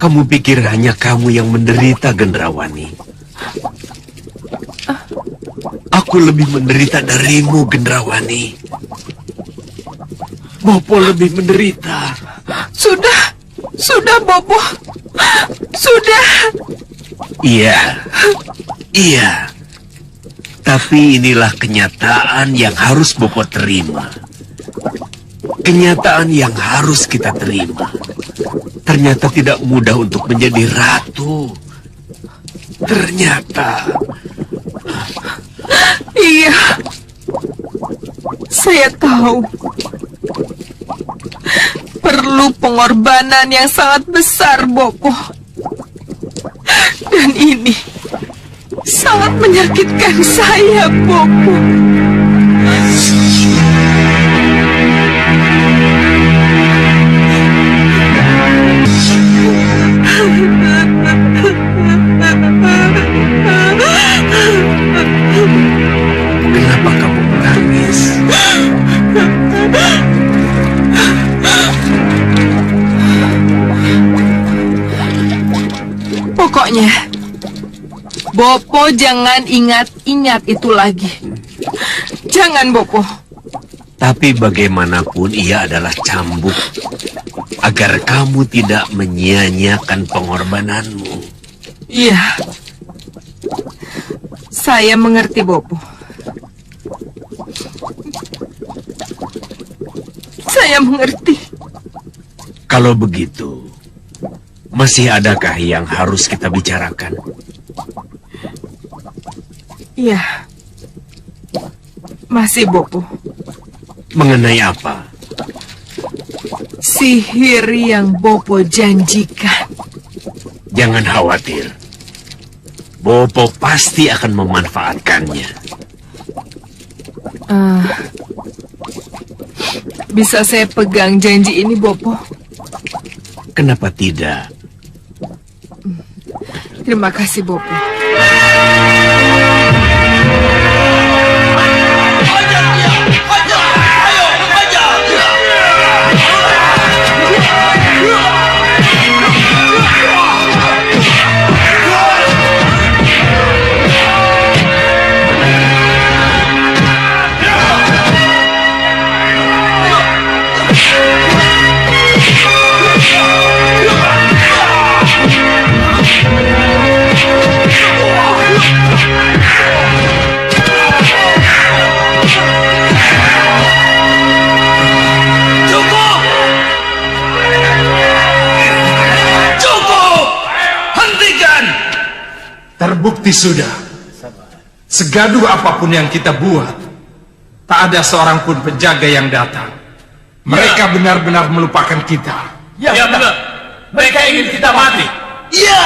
Kamu pikir hanya kamu yang menderita, Gendrawani? Aku lebih menderita darimu, Gendrawani. Bopo lebih menderita. Sudah, Bopo. Sudah. Iya. Tapi inilah kenyataan yang harus Bopo terima. Kenyataan yang harus kita terima. Ternyata tidak mudah untuk menjadi ratu. Ternyata. Iya. Saya tahu. Perlu pengorbanan yang sangat besar, Bopo. Dan ini sangat menyakitkan saya, Bopo. Kenapa kamu menangis? Pokoknya, Bopo jangan ingat-ingat itu lagi. Jangan, Bopo. Tapi bagaimanapun ia adalah cambuk. Agar kamu tidak menyia-nyiakan pengorbananmu. Iya. Saya mengerti, Bopo. Saya mengerti. Kalau begitu, masih adakah yang harus kita bicarakan? Iya. Masih, Bopo. Mengenai apa? Sihir yang Bopo janjikan. Jangan khawatir. Bopo pasti akan memanfaatkannya. Bisa saya pegang janji ini, Bopo? Kenapa tidak? Terima kasih, Bopo. Terbukti sudah. Segaduh apapun yang kita buat, tak ada seorang pun penjaga yang datang. Mereka benar-benar melupakan kita. Ya benar. Mereka ingin kita mati. Iya.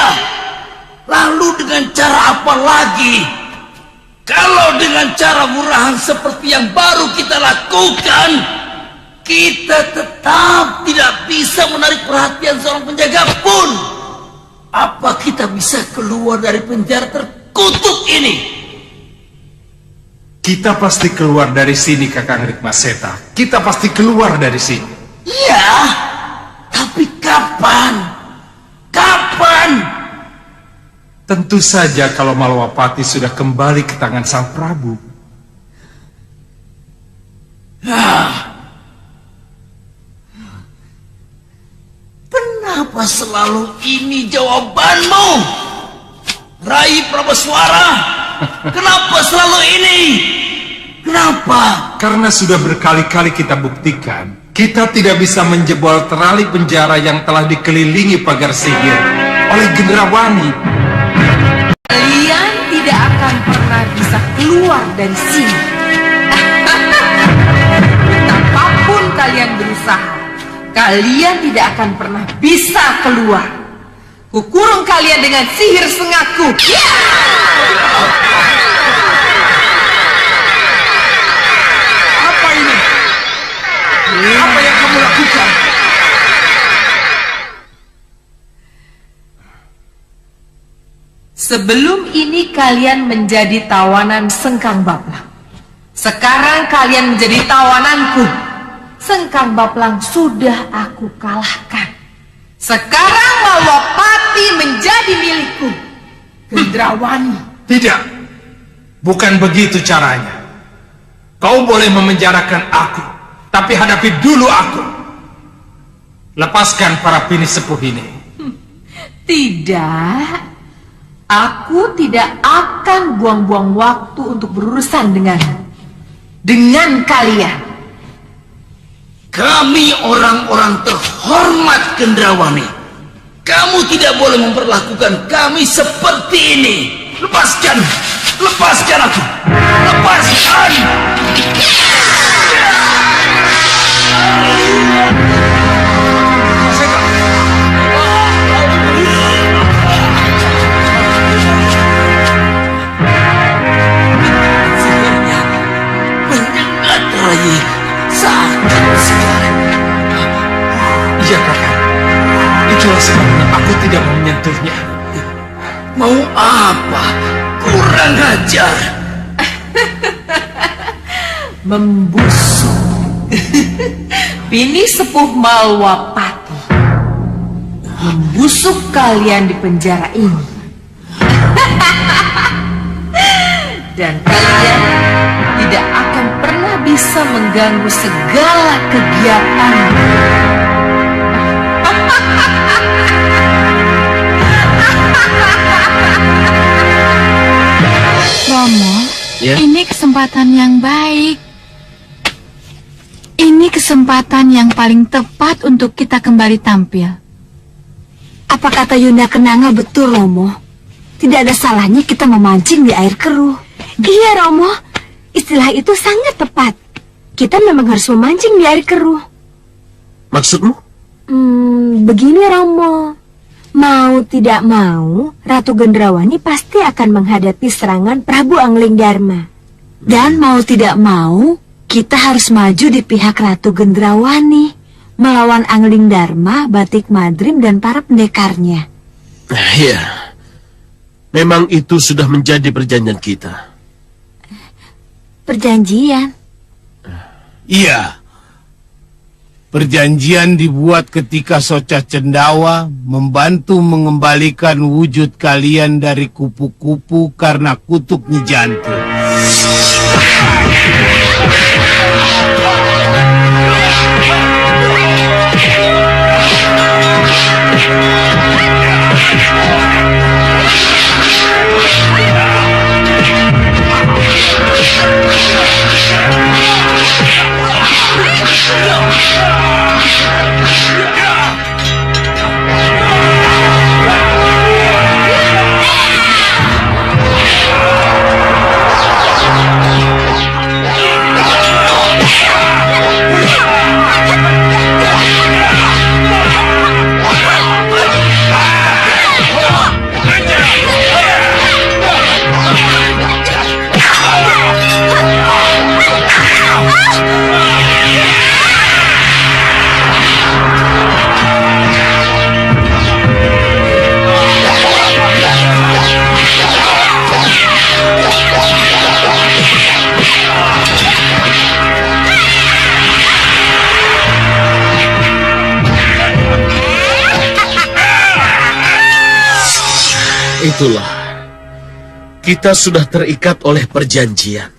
Lalu dengan cara apa lagi? Kalau dengan cara murahan seperti yang baru kita lakukan, kita tetap tidak bisa menarik perhatian seorang penjaga pun. Apa kita bisa keluar dari penjara terkutuk ini? Kita pasti keluar dari sini, Kakang Rikmaseta. Kita pasti keluar dari sini. Iya, tapi kapan? Kapan? Tentu saja kalau Malawapati sudah kembali ke tangan Sang Prabu. Kenapa selalu ini jawabanmu? Rai Prabeswara, kenapa selalu ini? Kenapa? Karena sudah berkali-kali kita buktikan, kita tidak bisa menjebol terali penjara yang telah dikelilingi pagar sihir oleh Gendrawani. Kalian tidak akan pernah bisa keluar dari sini. Betapapun kalian berusaha, kalian tidak akan pernah bisa keluar. Kukurung kalian dengan sihir sengaku. Apa ini? Apa yang kamu lakukan? Sebelum ini kalian menjadi tawanan Sengkang Baplang. Sekarang kalian menjadi tawananku. Sengkang Baplang sudah aku kalahkan. Sekarang Malawapati menjadi milikku. Gendrawani. Tidak, bukan begitu caranya. Kau boleh memenjarakan aku, tapi hadapi dulu aku. Lepaskan para pini sepuh ini. Tidak, aku tidak akan buang-buang waktu untuk berurusan dengan kalian. Kami orang-orang terhormat Gendrawani. Kamu tidak boleh memperlakukan kami seperti ini. Lepaskan! Lepaskan aku! Lepaskan! Sihirnya menyengat Rai. Sakit sekali. Iya, Kakak. Itulah sebabnya aku tidak mau menyentuhnya. Mau apa? Kurang ajar. Membusuk. Pini sepuh Malawapati. Membusuk kalian di penjara ini. Dan kalian tidak akan pernah bisa mengganggu segala kegiatan. Romo, Ya? ini kesempatan yang baik. Ini kesempatan yang paling tepat untuk kita kembali tampil. Apa kata Yunda Kenanga betul, Romo? Tidak ada salahnya kita memancing di air keruh. Iya, Romo. Istilah itu sangat tepat. Kita memang harus memancing di air keruh. Maksudmu? Begini, Romo. Mau tidak mau, Ratu Gendrawani pasti akan menghadapi serangan Prabu Angling Dharma. Dan mau tidak mau, kita harus maju di pihak Ratu Gendrawani, melawan Angling Dharma, Batik Madrim, dan para pendekarnya. Iya. Memang itu sudah menjadi perjanjian kita. Perjanjian? Iya. Perjanjian dibuat ketika Soca Cendawa membantu mengembalikan wujud kalian dari kupu-kupu karena kutuk Nyi Jantur. Itulah, kita sudah terikat oleh perjanjian.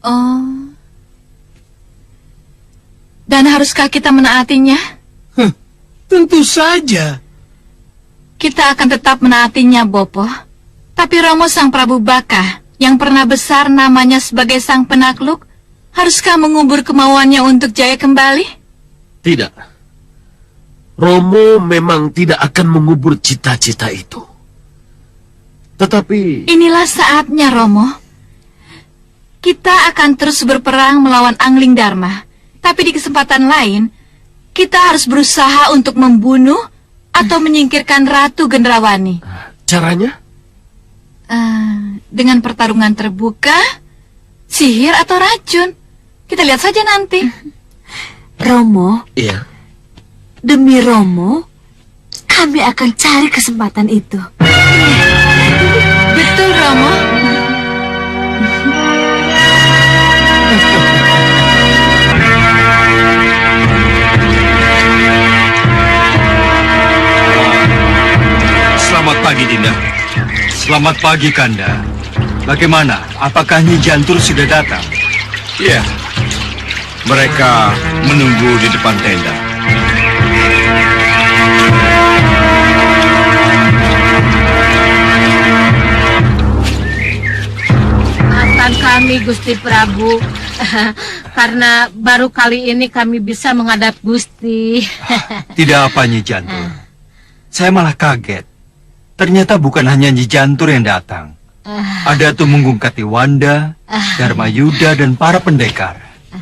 Oh. Dan haruskah kita menaatinya? Tentu saja. Kita akan tetap menaatinya, Bopo. Tapi Romo Sang Prabu Baka, yang pernah besar namanya sebagai Sang Penakluk, haruskah mengubur kemauannya untuk jaya kembali? Tidak. Romo memang tidak akan mengubur cita-cita itu. Tetapi... Inilah saatnya, Romo. Kita akan terus berperang melawan Angling Dharma. Tapi di kesempatan lain, kita harus berusaha untuk membunuh atau menyingkirkan Ratu Gendrawani. Caranya? Dengan pertarungan terbuka, sihir atau racun. Kita lihat saja nanti. Romo, Iya. demi Romo, kami akan cari kesempatan itu. Betul, Romo. Selamat pagi, Dinda. Selamat pagi, Kanda. Bagaimana? Apakah Nyi Jantur sudah datang? Iya. Mereka menunggu di depan tenda. Maafkan kami, Gusti Prabu. Karena baru kali ini kami bisa menghadap Gusti. Tidak apa, Nyi Jantur. Saya malah kaget. Ternyata bukan hanya Nyi Jantur yang datang. Ada Tumenggung Katiwanda, Dharma Yuda, dan para pendekar.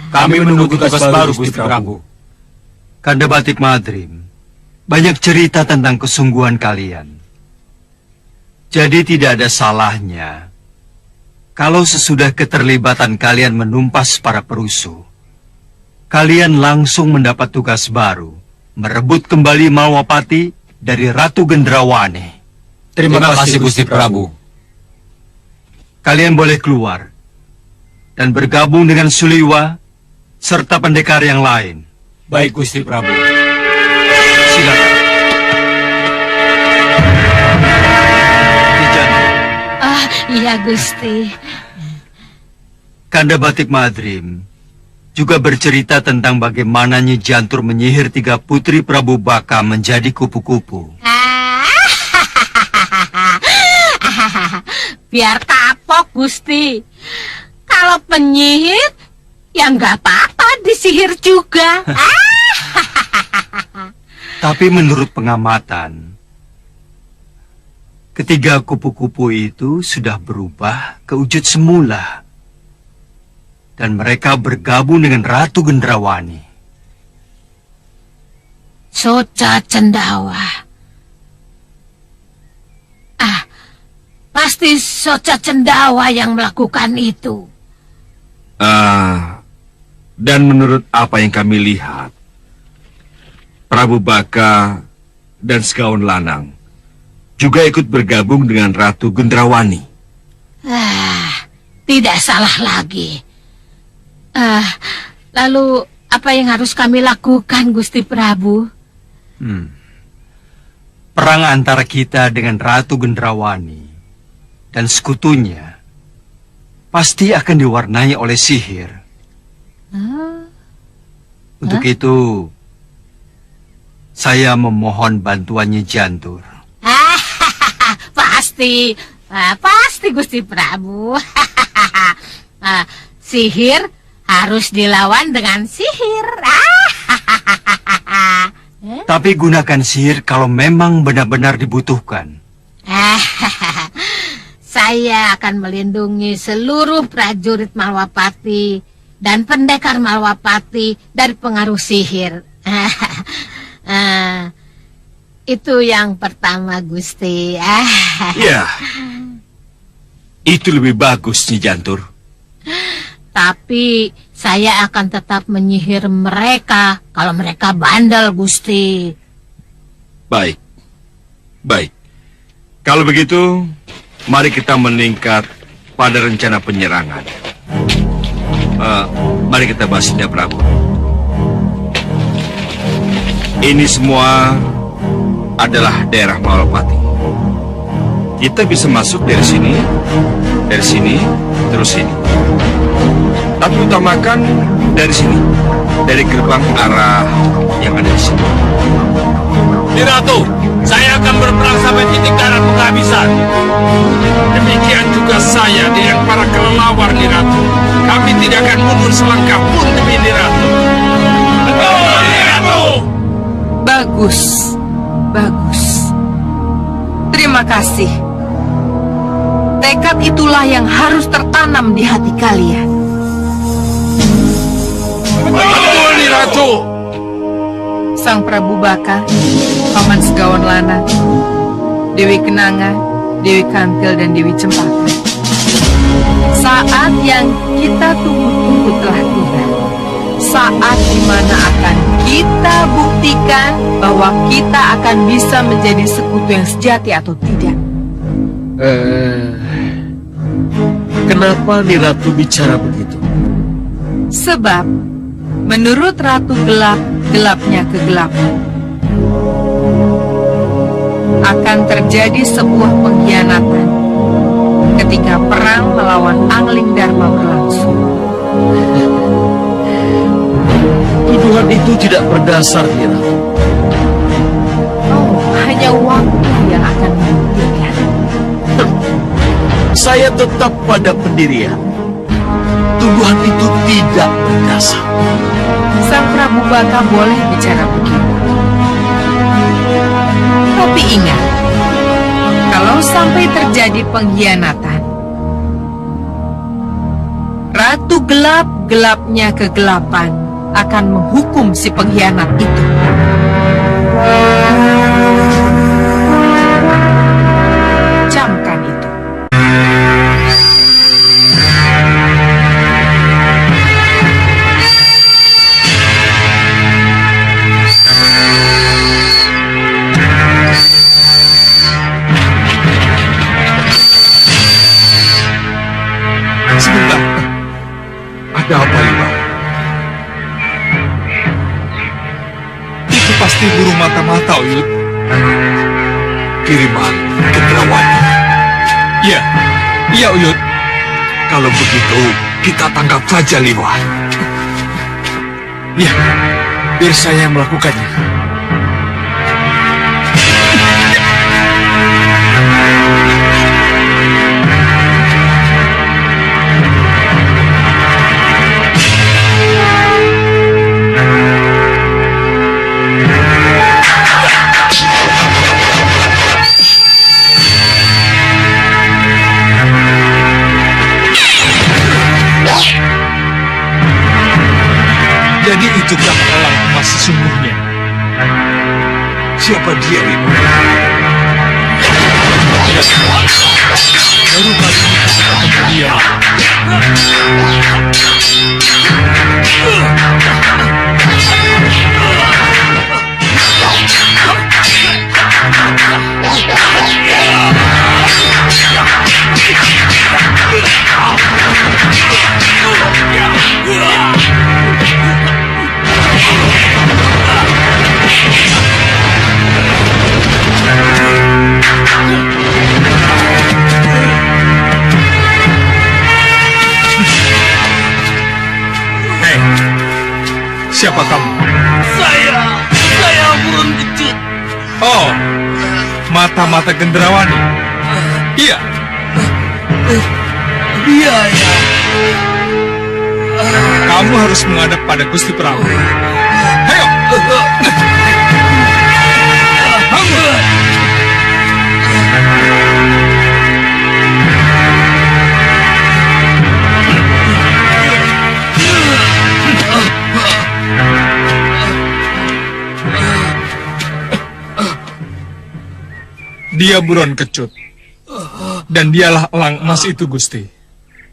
Kami menunggu tugas baru, Gusti Prabu. Kanda Batik Madrim, banyak cerita tentang kesungguhan kalian. Jadi tidak ada salahnya kalau sesudah keterlibatan kalian menumpas para perusuh, kalian langsung mendapat tugas baru, merebut kembali Malwapati dari Ratu Gendrawani. Terima kasih, Gusti Prabu. Kalian boleh keluar dan bergabung dengan Suliwa serta pendekar yang lain. Baik, Gusti Prabu. Silakan. Iya, Gusti. Kanda Batik Madrim juga bercerita tentang bagaimana Nyi Jantur menyihir 3 putri Prabu Baka menjadi kupu-kupu. Biar kapok, Gusti. Kalau penyihir, ya nggak apa-apa disihir juga. Tapi menurut pengamatan, ketiga kupu-kupu itu sudah berubah ke wujud semula. Dan mereka bergabung dengan Ratu Gendrawani. Soca Cendawa. Pasti Soca Cendawa yang melakukan itu. Dan menurut apa yang kami lihat, Prabu Baka dan Sekaun Lanang juga ikut bergabung dengan Ratu Gendrawani. Tidak salah lagi. Lalu apa yang harus kami lakukan, Gusti Prabu? Perang antara kita dengan Ratu Gendrawani dan sekutunya pasti akan diwarnai oleh sihir. Untuk itu, saya memohon bantuannya Jantur. Pasti Gusti Prabu. Sihir harus dilawan dengan sihir. Tapi gunakan sihir kalau memang benar-benar dibutuhkan. Saya akan melindungi seluruh prajurit Malwapati dan pendekar Malwapati dari pengaruh sihir. Itu yang pertama, Gusti. Ya, itu lebih bagus, Nyi Jantur. Tapi saya akan tetap menyihir mereka kalau mereka bandel, Gusti. Baik. Kalau begitu, mari kita meningkat pada rencana penyerangan. Mari kita bahas Dinda Prabu. Ini semua adalah daerah Malwapati. Kita bisa masuk dari sini, terus sini. Tapi utamakan dari sini, dari gerbang arah yang ada di sini. Ratu, saya akan berperang sampai titik darah penghabisan. Demikian juga saya dengan para kelelawar, Ratu. Kami tidak akan mundur selangkah pun demi Ratu. Betul, Ratu. Bagus, bagus. Terima kasih. Tekad itulah yang harus tertanam di hati kalian. Betul, Ratu. Sang Prabu Baka, Paman Segawan Lana, Dewi Kenanga, Dewi Kantil, dan Dewi Cempaka. Saat yang kita tunggu-tunggu telah tiba. Saat dimana akan kita buktikan bahwa kita akan bisa menjadi sekutu yang sejati atau tidak. Kenapa Ratu bicara begitu? Sebab menurut Ratu Gelap, gelapnya kegelapan. Akan terjadi sebuah pengkhianatan ketika perang melawan Angling Dharma berlangsung. Tuduhan itu tidak berdasar, Ratu. Oh, hanya waktu yang akan membuktikan. Saya tetap pada pendirian. Tuduhan itu tidak berdasar. Sang Prabu Baka boleh bicara begitu. Tapi ingat, kalau sampai terjadi pengkhianatan, Ratu Gelap, gelapnya kegelapan, akan menghukum si pengkhianat itu. Camkan itu. Sebentar. Ada apa, Lima? Itu pasti burung mata-mata, Uyut. Kiriman Gendrawani. Iya, iya, Uyut. Kalau begitu, kita tangkap saja, Lima. Iya, biar saya yang melakukannya. Jadi itukah elang emas sesungguhnya? Siapa dia, Lima? Baru kali ini kita ketemu dia. Siapa kamu? Saya burung kecut. Oh, mata-mata Gendrawani. Iya. Iya, ya. Kamu harus menghadap pada Gusti Prabu. Ayo. Dia buron kecut. Dan dialah elang emas itu, Gusti.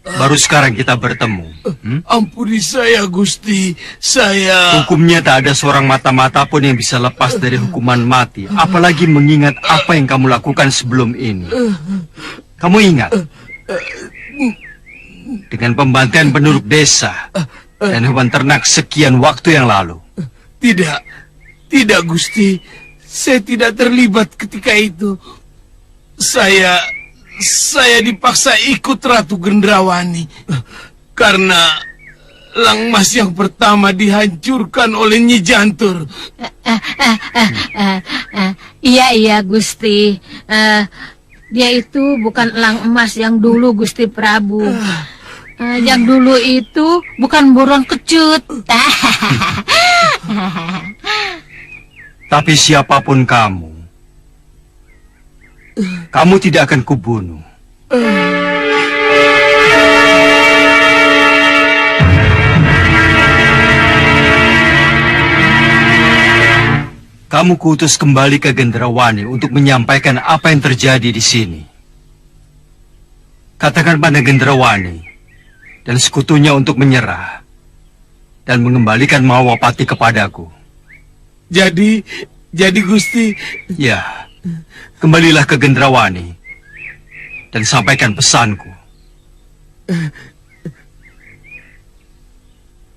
Baru sekarang kita bertemu. Ampuni saya, Gusti. Saya... Hukumnya tak ada seorang mata-mata pun yang bisa lepas dari hukuman mati. Apalagi mengingat apa yang kamu lakukan sebelum ini. Kamu ingat? Dengan pembantaian penduduk desa dan hewan ternak sekian waktu yang lalu. Tidak, Gusti. Saya tidak terlibat ketika itu. Saya saya dipaksa ikut Ratu Gendrawani karena elang emas yang pertama dihancurkan oleh Nyi Jantur. Iya, Gusti. Dia itu bukan elang emas yang dulu, Gusti Prabu. Yang dulu itu bukan buron kecut. Tapi siapapun kamu tidak akan kubunuh. Kamu kuutus kembali ke Gendrawani untuk menyampaikan apa yang terjadi di sini. Katakan pada Gendrawani dan sekutunya untuk menyerah dan mengembalikan Mahawapati kepadaku. Jadi Gusti... Ya, kembalilah ke Gendrawani dan sampaikan pesanku.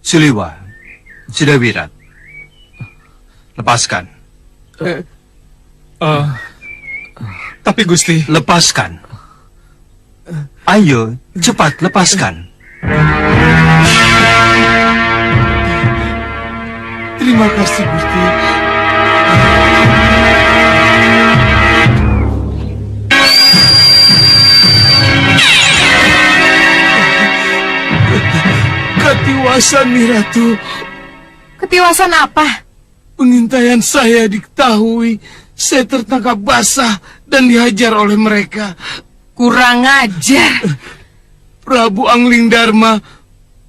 Suliwa, Sudawirat, lepaskan. Tapi Gusti... Lepaskan. Ayo, cepat lepaskan. Terima kasih, Gusti. Ketiwasan, Nyi Ratu. Ketiwasan apa? Pengintaian saya diketahui. Saya tertangkap basah dan dihajar oleh mereka. Kurang ajar. Prabu Angling Darma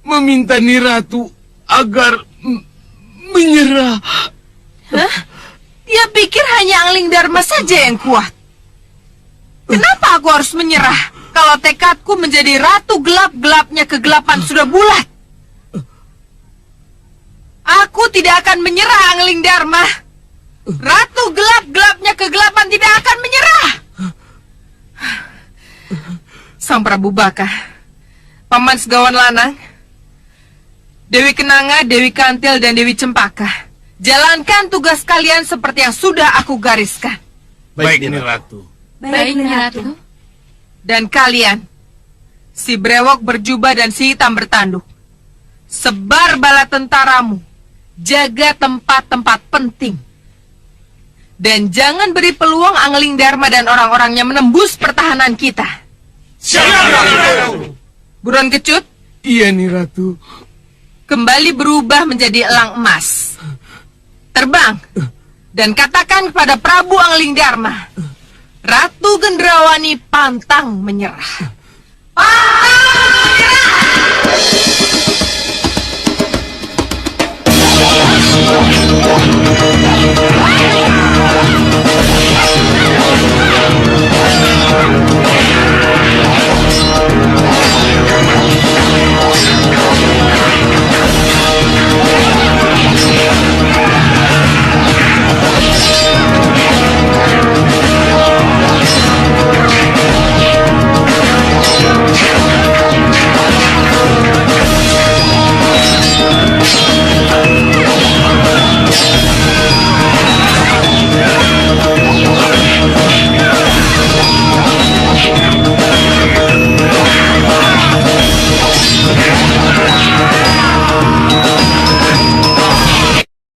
meminta Nyi Ratu agar menyerah. Hah? Dia pikir hanya Angling Darma saja yang kuat. Kenapa aku harus menyerah kalau tekadku menjadi ratu gelap-gelapnya kegelapan sudah bulat? Aku tidak akan menyerah, Angling Darma. Ratu gelap-gelapnya kegelapan tidak akan menyerah. Sang Prabu Baka, Paman Segawan Lanang, Dewi Kenanga, Dewi Kantil, dan Dewi Cempaka, jalankan tugas kalian seperti yang sudah aku gariskan. Baik, Nyi Ratu. Baik, Nyi Ratu. Dan kalian, si brewok berjubah dan si hitam bertanduk, sebar bala tentaramu, jaga tempat-tempat penting. Dan jangan beri peluang Angling Darma dan orang-orangnya menembus pertahanan kita. Buron Kecut? Iya, Nyi Ratu. Kembali berubah menjadi elang emas. Terbang dan katakan kepada Prabu Angling Darma, Ratu Gendrawani pantang menyerah. Pantang menyerah!